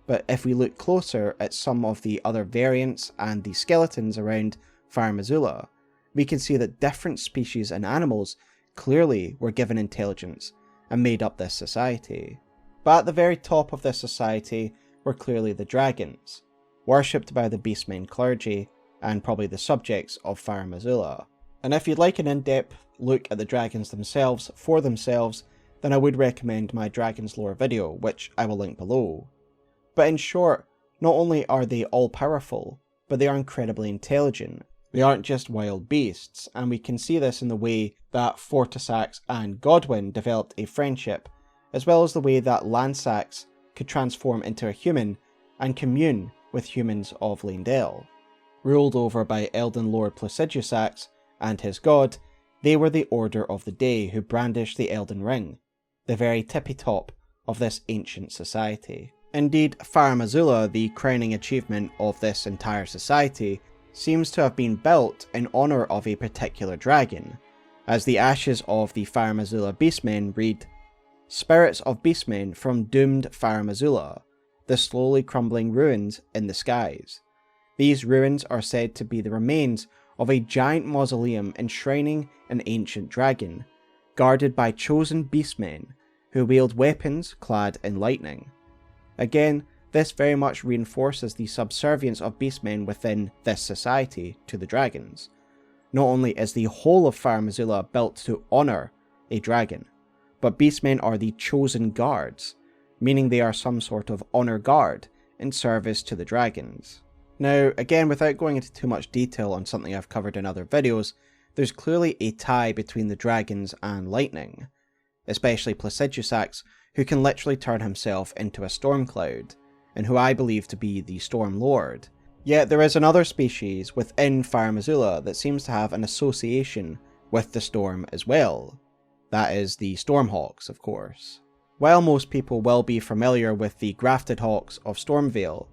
But if we look closer at some of the other variants and the skeletons around Farum Azula, we can see that different species and animals clearly were given intelligence and made up this society. But at the very top of this society were clearly the dragons, worshipped by the Beastmen clergy and probably the subjects of Farum Azula. And if you'd like an in-depth look at the dragons themselves for themselves, then I would recommend my Dragons Lore video, which I will link below. But in short, not only are they all-powerful, but they are incredibly intelligent. They aren't just wild beasts, and we can see this in the way that Placidusax and Godwyn developed a friendship, as well as the way that Lansax could transform into a human and commune with humans of Leyndell. Ruled over by Elden Lord Placidusax and his god, they were the Order of the Day who brandished the Elden Ring, the very tippy top of this ancient society. Indeed, Farum Azula, the crowning achievement of this entire society, seems to have been built in honour of a particular dragon, as the ashes of the Farum Azula beastmen read, "Spirits of beastmen from doomed Farum Azula, the slowly crumbling ruins in the skies. These ruins are said to be the remains of a giant mausoleum enshrining an ancient dragon, guarded by chosen beastmen who wield weapons clad in lightning." Again, this very much reinforces the subservience of beastmen within this society to the dragons. Not only is the whole of Farum Azula built to honour a dragon, but beastmen are the chosen guards, meaning they are some sort of honour guard in service to the dragons. Now, again, without going into too much detail on something I've covered in other videos, there's clearly a tie between the dragons and lightning, especially Placidusax, who can literally turn himself into a storm cloud, and who I believe to be the Storm Lord. Yet there is another species within Farum Azula that seems to have an association with the storm as well. That is the Stormhawks, of course. While most people will be familiar with the grafted hawks of Stormveil,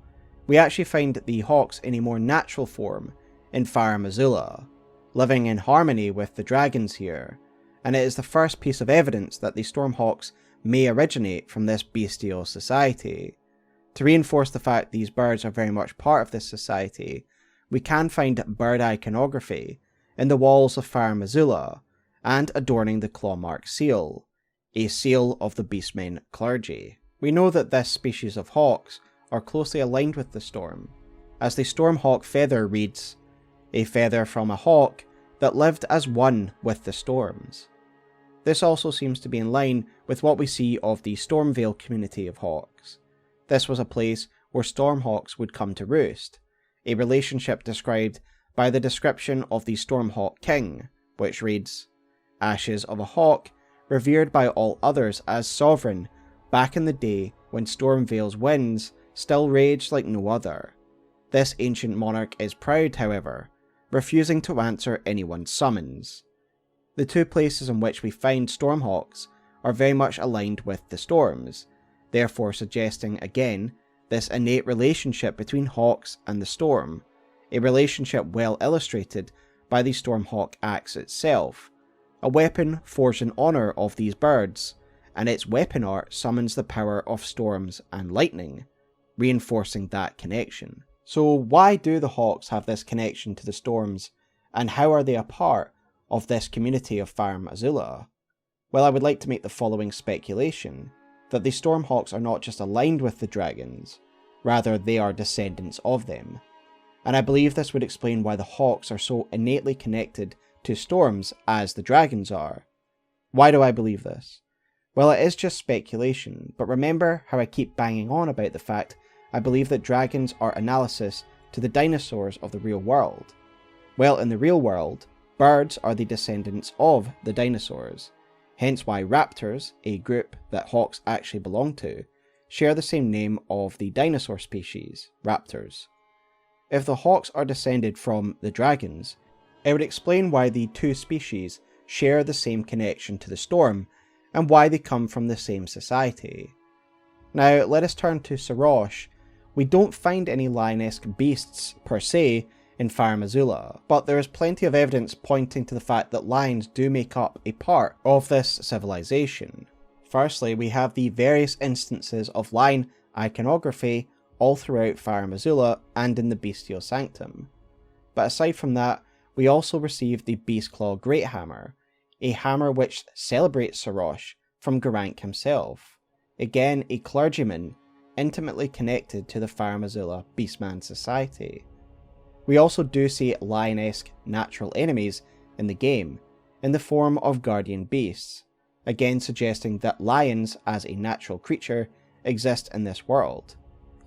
we actually find the hawks in a more natural form in Farum Azula, living in harmony with the dragons here, and it is the first piece of evidence that the Stormhawks may originate from this bestial society. To reinforce the fact these birds are very much part of this society, we can find bird iconography in the walls of Farum Azula and adorning the clawmark seal, a seal of the Beastmen clergy. We know that this species of hawks are closely aligned with the storm, as the Stormhawk feather reads, "A feather from a hawk that lived as one with the storms." This also seems to be in line with what we see of the Stormveil community of hawks. This was a place where Stormhawks would come to roost, a relationship described by the description of the Stormhawk King, which reads, "Ashes of a hawk, revered by all others as sovereign, back in the day when Stormveil's winds still raged like no other. This ancient monarch is proud, however, refusing to answer anyone's summons." The two places in which we find Stormhawks are very much aligned with the storms, therefore suggesting again this innate relationship between hawks and the storm, a relationship well illustrated by the Stormhawk axe itself, a weapon forged in honour of these birds, and its weapon art summons the power of storms and lightning, reinforcing that connection. So why do the hawks have this connection to the storms, and how are they a part of this community of Farum Azula? Well, I would like to make the following speculation, that the Stormhawks are not just aligned with the dragons, rather they are descendants of them. And I believe this would explain why the hawks are so innately connected to storms as the dragons are. Why do I believe this? Well, it is just speculation, but remember how I keep banging on about the fact I believe that dragons are analogous to the dinosaurs of the real world. Well, in the real world, birds are the descendants of the dinosaurs, hence why raptors, a group that hawks actually belong to, share the same name of the dinosaur species, raptors. If the hawks are descended from the dragons, it would explain why the two species share the same connection to the storm, and why they come from the same society. Now, let us turn to Sarosh. We don't find any lion-esque beasts per se in Farum Azula, but there is plenty of evidence pointing to the fact that lions do make up a part of this civilization. Firstly, we have the various instances of lion iconography all throughout Farum Azula and in the Bestial Sanctum. But aside from that, we also receive the Beastclaw Greathammer, a hammer which celebrates Sarosh from Gurranq himself, again a clergyman intimately connected to the Farum Azula Beastman society. We also do see lion-esque natural enemies in the game, in the form of guardian beasts, again suggesting that lions as a natural creature exist in this world.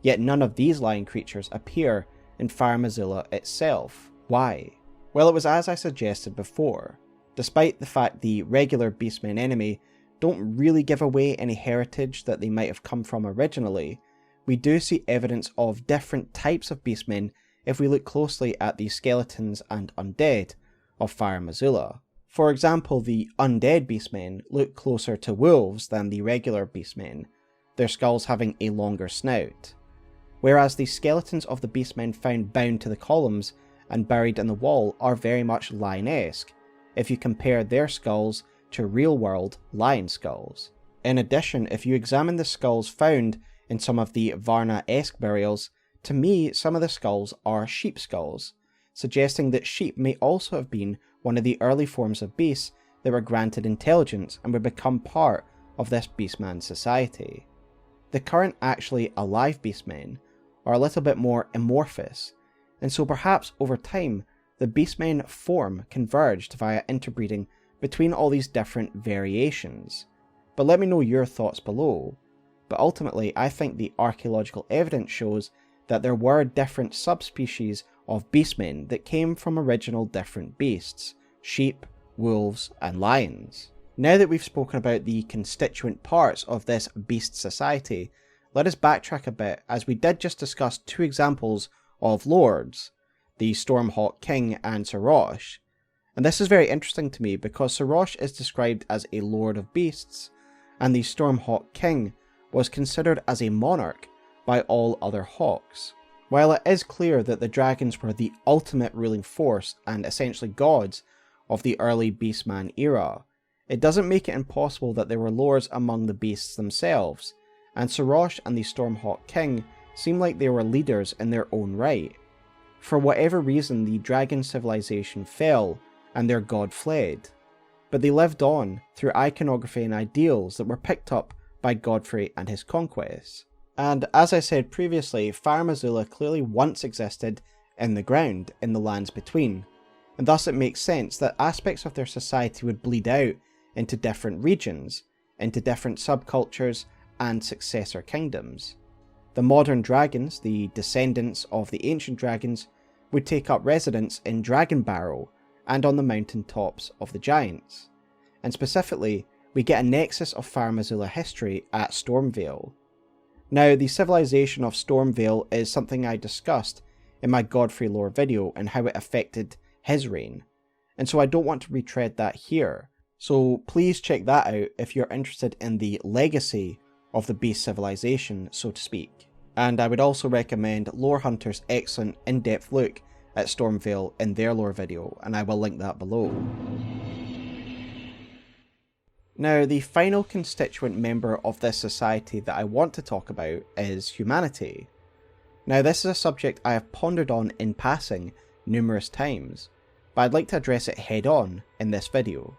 Yet none of these lion creatures appear in Farum Azula itself. Why? Well, it was as I suggested before. Despite the fact the regular Beastmen enemy don't really give away any heritage that they might have come from originally, we do see evidence of different types of Beastmen if we look closely at the skeletons and undead of Farum Azula. For example, the undead Beastmen look closer to wolves than the regular Beastmen, their skulls having a longer snout, whereas the skeletons of the Beastmen found bound to the columns and buried in the wall are very much lion-esque, if you compare their skulls to real-world lion skulls. In addition, if you examine the skulls found in some of the Varna-esque burials, to me some of the skulls are sheep skulls, suggesting that sheep may also have been one of the early forms of beasts that were granted intelligence and would become part of this Beastman society. The current actually alive Beastmen are a little bit more amorphous, and so perhaps over time the Beastmen form converged via interbreeding between all these different variations. But let me know your thoughts below. But ultimately, I think the archaeological evidence shows that there were different subspecies of Beastmen that came from original different beasts, sheep, wolves, and lions. Now that we've spoken about the constituent parts of this beast society, let us backtrack a bit, as we did just discuss two examples of lords, the Stormhawk King and Sarosh. And this is very interesting to me because Sarosh is described as a lord of beasts, and the Stormhawk King was considered as a monarch by all other hawks. While it is clear that the dragons were the ultimate ruling force and essentially gods of the early Beastman era, it doesn't make it impossible that there were lords among the beasts themselves, and Sarosh and the Stormhawk King seem like they were leaders in their own right. For whatever reason, the dragon civilization fell and their god fled, but they lived on through iconography and ideals that were picked up by Godrey and his conquests. And as I said previously, Farum Azula clearly once existed in the ground, in the lands between, and thus it makes sense that aspects of their society would bleed out into different regions, into different subcultures and successor kingdoms. The modern dragons, the descendants of the ancient dragons, would take up residence in Dragonbarrow and on the mountain tops of the Giants, and specifically we get a nexus of Farum Azula history at Stormveil. Now, the civilization of Stormveil is something I discussed in my Godrey lore video and how it affected his reign, and so I don't want to retread that here, so please check that out if you're interested in the legacy of the Beast civilization, so to speak. And I would also recommend Lore Hunter's excellent in-depth look at Stormveil in their lore video, and I will link that below. Now, the final constituent member of this society that I want to talk about is humanity. Now, this is a subject I have pondered on in passing numerous times, but I'd like to address it head on in this video.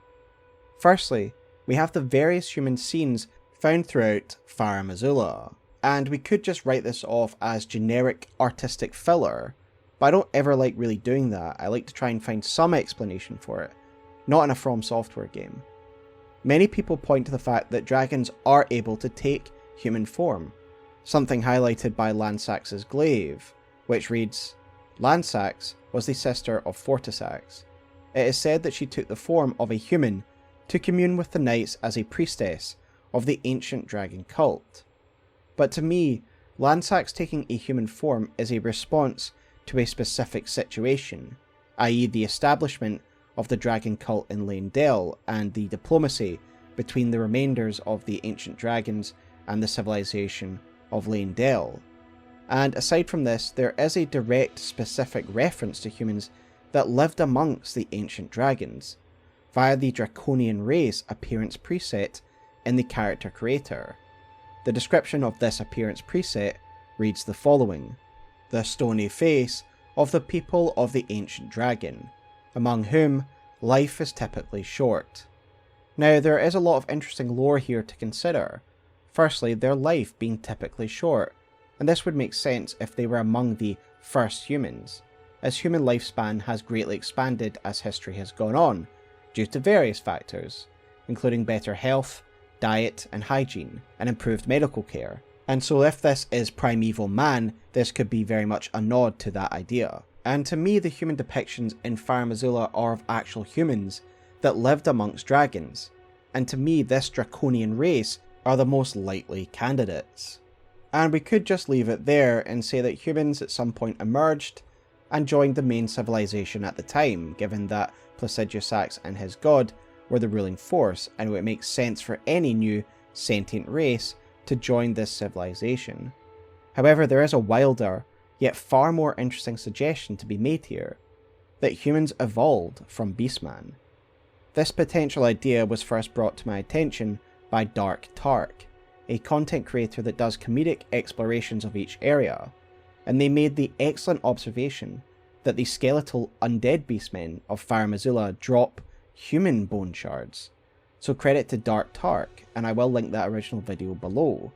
Firstly, we have the various human scenes found throughout Farum Azula, and we could just write this off as generic artistic filler, but I don't ever like really doing that. I like to try and find some explanation for it, not in a From Software game. Many people point to the fact that dragons are able to take human form, something highlighted by Lansax's glaive, which reads, "Lansax was the sister of Fortisax. It is said that she took the form of a human to commune with the knights as a priestess of the ancient dragon cult." But to me, Lansax taking a human form is a response to a specific situation, i.e. the establishment of the dragon cult in Leyndell and the diplomacy between the remainders of the ancient dragons and the civilization of Leyndell. And aside from this, there is a direct specific reference to humans that lived amongst the ancient dragons, via the draconian race appearance preset in the character creator. The description of this appearance preset reads the following: "The stony face of the people of the ancient dragon, among whom life is typically short." Now, there is a lot of interesting lore here to consider. Firstly, their life being typically short, and this would make sense if they were among the first humans, as human lifespan has greatly expanded as history has gone on, due to various factors, including better health, diet and hygiene, and improved medical care. And so if this is primeval man, this could be very much a nod to that idea. And to me, the human depictions in Farum Azula are of actual humans that lived amongst dragons, and to me this draconian race are the most likely candidates. And we could just leave it there and say that humans at some point emerged and joined the main civilization at the time, given that Placidusax and his god were the ruling force, and it would make sense for any new sentient race to join this civilization. However, there is a wilder, yet far more interesting suggestion to be made here, that humans evolved from Beastman. This potential idea was first brought to my attention by Dark Tark, a content creator that does comedic explorations of each area, and they made the excellent observation that the skeletal undead beastmen of Farum Azula drop human bone shards. So credit to Dark Tark, and I will link that original video below.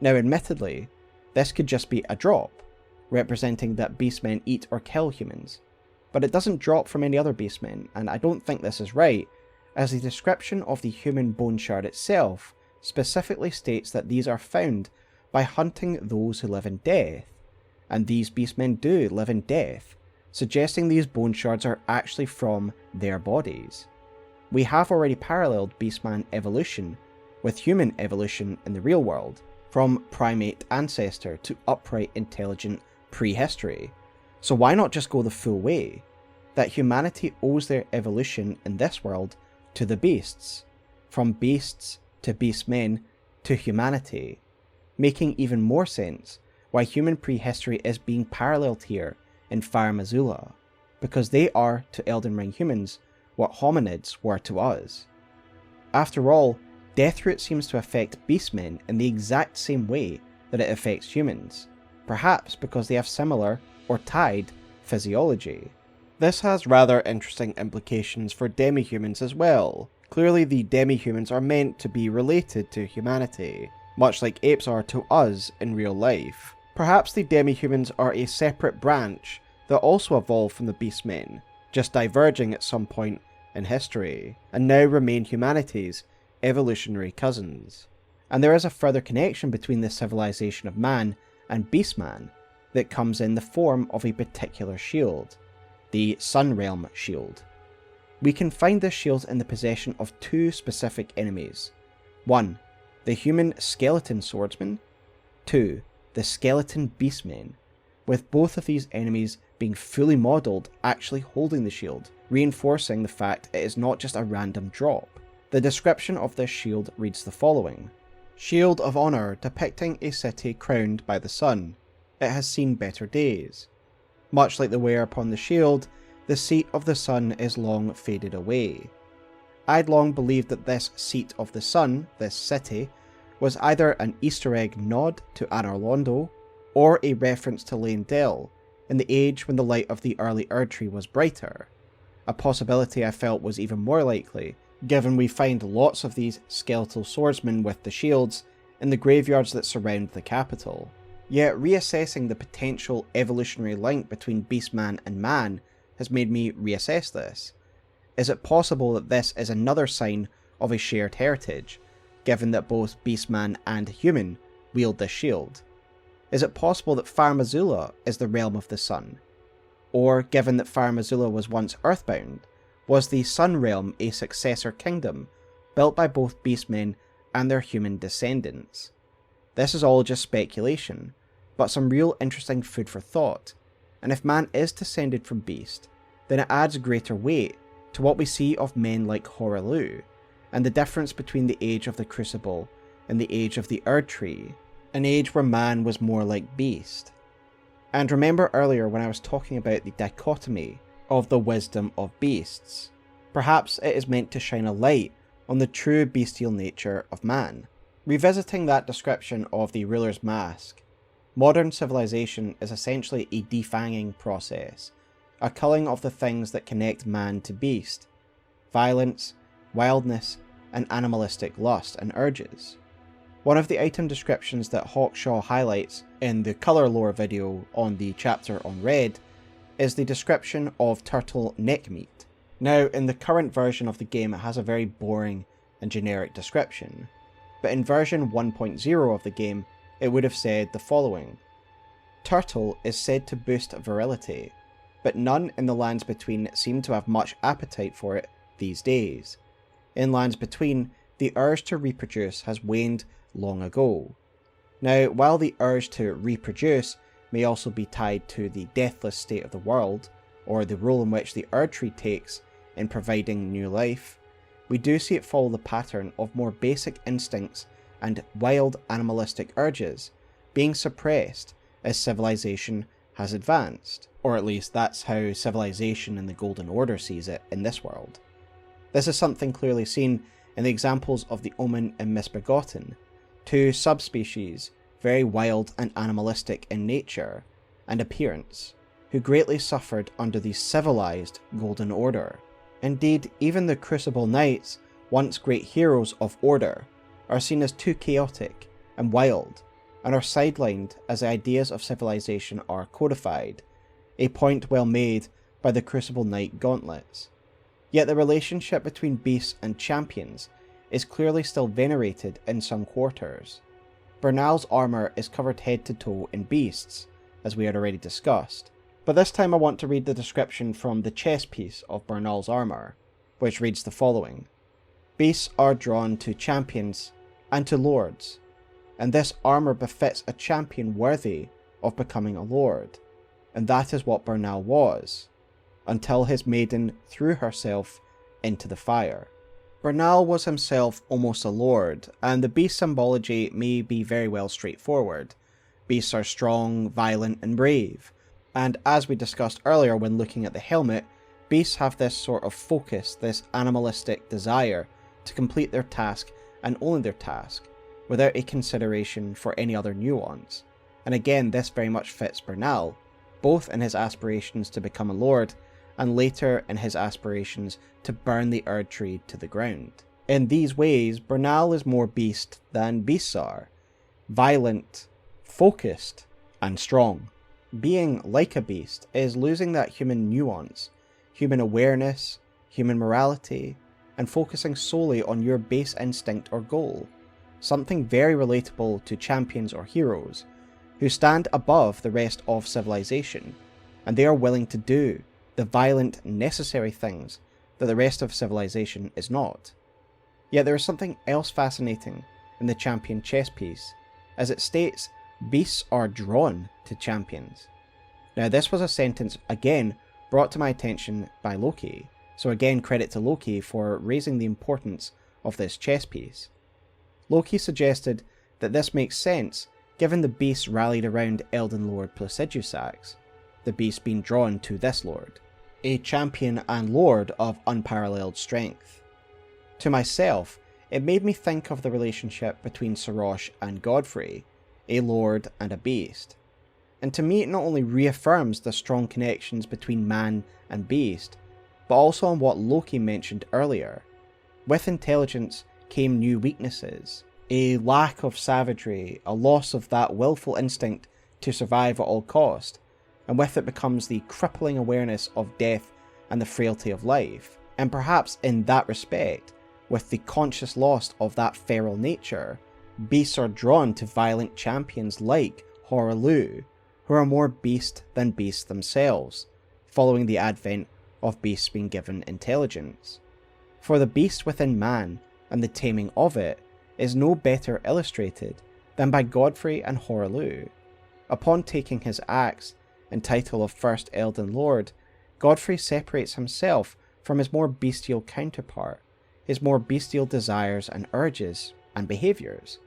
Now admittedly, this could just be a drop, representing that beastmen eat or kill humans, but it doesn't drop from any other beastmen, and I don't think this is right, as the description of the human bone shard itself specifically states that these are found by hunting those who live in death, and these beastmen do live in death, suggesting these bone shards are actually from their bodies. We have already paralleled beastman evolution with human evolution in the real world, from primate ancestor to upright intelligent prehistory, so why not just go the full way, that humanity owes their evolution in this world to the beasts, from beasts to beastmen to humanity, making even more sense why human prehistory is being paralleled here in Farum Azula, because they are to Elden Ring humans what hominids were to us. After all, Deathroot seems to affect beastmen in the exact same way that it affects humans, perhaps because they have similar, or tied, physiology. This has rather interesting implications for Demi-Humans as well. Clearly the Demi-Humans are meant to be related to humanity, much like apes are to us in real life. Perhaps the Demi-Humans are a separate branch that also evolved from the Beastmen, just diverging at some point in history, and now remain humanity's evolutionary cousins. And there is a further connection between the civilization of man and Beastman, that comes in the form of a particular shield, the Sun Realm shield. We can find this shield in the possession of two specific enemies. 1. The human skeleton swordsman. 2. The skeleton beastmen, with both of these enemies being fully modelled actually holding the shield, reinforcing the fact it is not just a random drop. The description of this shield reads the following: Shield of Honour depicting a city crowned by the sun. It has seen better days. Much like the wear upon the shield, the seat of the sun is long faded away. I'd long believed that this seat of the sun, this city, was either an Easter egg nod to Anor Londo, or a reference to Leyndell, in the age when the light of the early Erdtree was brighter. A possibility I felt was even more likely, given we find lots of these skeletal swordsmen with the shields in the graveyards that surround the capital. Yet reassessing the potential evolutionary link between Beastman and man has made me reassess this. Is it possible that this is another sign of a shared heritage, given that both Beastman and human wield this shield? Is it possible that Farum Azula is the realm of the sun? Or, given that Farum Azula was once earthbound, was the Sun Realm a successor kingdom, built by both beastmen and their human descendants? This is all just speculation, but some real interesting food for thought, and if man is descended from beast, then it adds greater weight to what we see of men like Hoarah Loux, and the difference between the age of the Crucible and the age of the Erdtree, an age where man was more like beast. And remember earlier when I was talking about the dichotomy of the wisdom of beasts? Perhaps it is meant to shine a light on the true bestial nature of man. Revisiting that description of the ruler's mask, modern civilization is essentially a defanging process, a culling of the things that connect man to beast: violence, wildness, and animalistic lust and urges. One of the item descriptions that Hawkshaw highlights in the colour lore video on the chapter on Red is the description of turtle neck meat. Now, in the current version of the game it has a very boring and generic description, but in version 1.0 of the game it would have said the following: Turtle is said to boost virility, but none in the lands between seem to have much appetite for it these days. In lands between, the urge to reproduce has waned long ago. Now, while the urge to reproduce may also be tied to the deathless state of the world, or the role in which the Erdtree takes in providing new life, we do see it follow the pattern of more basic instincts and wild animalistic urges being suppressed as civilization has advanced, or at least that's how civilization in the Golden Order sees it in this world. This is something clearly seen in the examples of the Omen and Misbegotten, two subspecies very wild and animalistic in nature and appearance, who greatly suffered under the civilized Golden Order. Indeed, even the Crucible Knights, once great heroes of order, are seen as too chaotic and wild, and are sidelined as the ideas of civilization are codified, a point well made by the Crucible Knight gauntlets. Yet the relationship between beasts and champions is clearly still venerated in some quarters. Bernal's armour is covered head to toe in beasts, as we had already discussed, but this time I want to read the description from the chest piece of Bernal's armour, which reads the following: Beasts are drawn to champions and to lords, and this armour befits a champion worthy of becoming a lord, and that is what Bernal was, until his maiden threw herself into the fire. Bernal was himself almost a lord, and the beast symbology may be very well straightforward. Beasts are strong, violent, and brave, and as we discussed earlier when looking at the helmet, beasts have this sort of focus, this animalistic desire to complete their task and only their task, without a consideration for any other nuance. And again, this very much fits Bernal, both in his aspirations to become a lord, and later in his aspirations to burn the Erdtree to the ground. In these ways, Bernal is more beast than beasts are: violent, focused, and strong. Being like a beast is losing that human nuance, human awareness, human morality, and focusing solely on your base instinct or goal, something very relatable to champions or heroes, who stand above the rest of civilization, and they are willing to do the violent, necessary things that the rest of civilization is not. Yet there is something else fascinating in the champion chess piece, as it states, beasts are drawn to champions. Now this was a sentence again brought to my attention by Lokey, so again credit to Lokey for raising the importance of this chess piece. Lokey suggested that this makes sense given the beasts rallied around Elden Lord Placidusax, the beast being drawn to this lord, a champion and lord of unparalleled strength. To myself, it made me think of the relationship between Sarosh and Godrey, a lord and a beast. And to me it not only reaffirms the strong connections between man and beast, but also on what Lokey mentioned earlier. With intelligence came new weaknesses, a lack of savagery, a loss of that willful instinct to survive at all cost, and with it becomes the crippling awareness of death and the frailty of life. And perhaps in that respect, with the conscious loss of that feral nature, beasts are drawn to violent champions like Hoarah Loux, who are more beast than beasts themselves, following the advent of beasts being given intelligence. For the beast within man, and the taming of it, is no better illustrated than by Godrey and Hoarah Loux. Upon taking his axe and title of First Elden Lord, Godrey separates himself from his more bestial counterpart, his more bestial desires and urges and behaviours.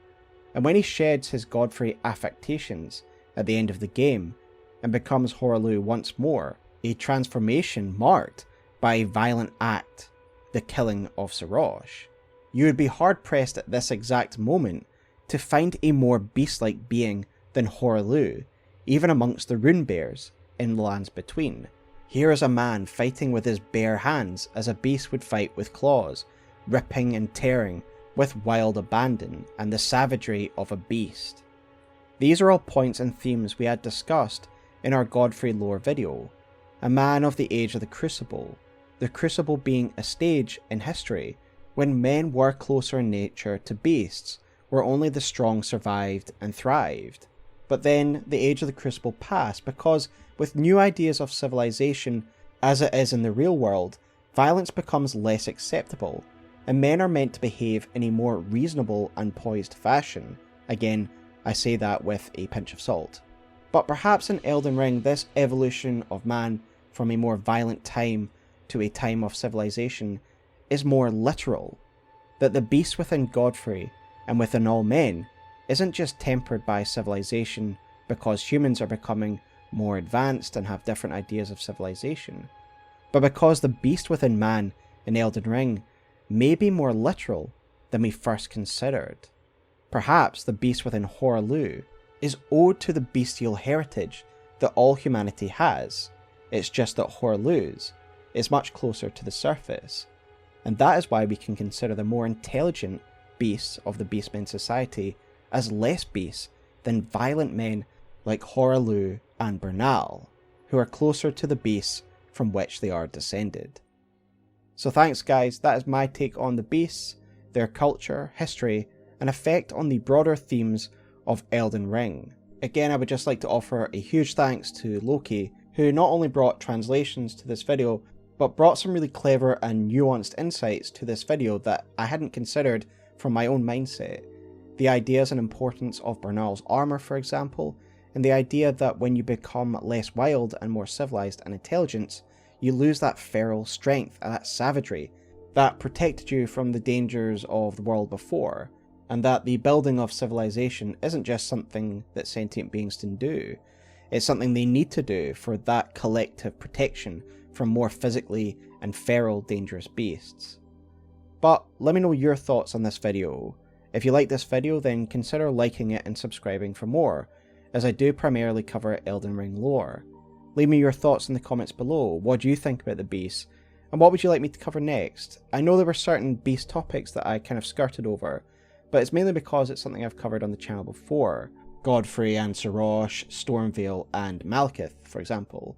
And when he sheds his Godrey affectations at the end of the game and becomes Hoarah Loux once more, a transformation marked by a violent act, the killing of Sarosh, you would be hard pressed at this exact moment to find a more beast-like being than Hoarah Loux, even amongst the rune bears in the lands between. Here is a man fighting with his bare hands as a beast would fight with claws, ripping and tearing with wild abandon and the savagery of a beast. These are all points and themes we had discussed in our Godrey lore video, a man of the age of the Crucible being a stage in history when men were closer in nature to beasts, where only the strong survived and thrived. But then the age of the Crucible passed because, with new ideas of civilization as it is in the real world, violence becomes less acceptable, and men are meant to behave in a more reasonable and poised fashion. Again, I say that with a pinch of salt. But perhaps in Elden Ring, this evolution of man from a more violent time to a time of civilization is more literal, that the beast within Godrey and within all men isn't just tempered by civilization because humans are becoming more advanced and have different ideas of civilization, but because the beast within man in Elden Ring may be more literal than we first considered. Perhaps the beast within Hoarah Loux is owed to the bestial heritage that all humanity has. It's just that Hoarah Loux's is much closer to the surface, and that is why we can consider the more intelligent beasts of the Beastmen society as less beasts than violent men like Hoarah Loux and Bernal, who are closer to the beasts from which they are descended. So thanks guys, that is my take on the beasts, their culture, history, and effect on the broader themes of Elden Ring. Again, I would just like to offer a huge thanks to Lokey, who not only brought translations to this video, but brought some really clever and nuanced insights to this video that I hadn't considered from my own mindset. The ideas and importance of Bernal's armour, for example, and the idea that when you become less wild and more civilized and intelligent, you lose that feral strength and that savagery that protected you from the dangers of the world before, and that the building of civilization isn't just something that sentient beings can do, it's something they need to do for that collective protection from more physically and feral dangerous beasts. But let me know your thoughts on this video. If you like this video, then consider liking it and subscribing for more, as I do primarily cover Elden Ring lore. Leave me your thoughts in the comments below. What do you think about the beasts, and what would you like me to cover next? I know there were certain beast topics that I kind of skirted over, but it's mainly because it's something I've covered on the channel before. Godrey and Sarosh, Stormveil and Maliketh, for example.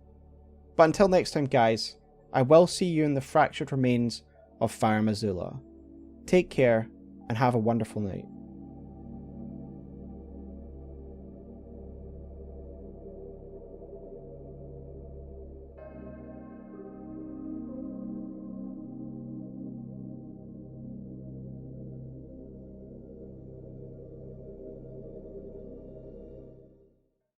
But until next time guys, I will see you in the fractured remains of Farum Azula. Take care and have a wonderful night.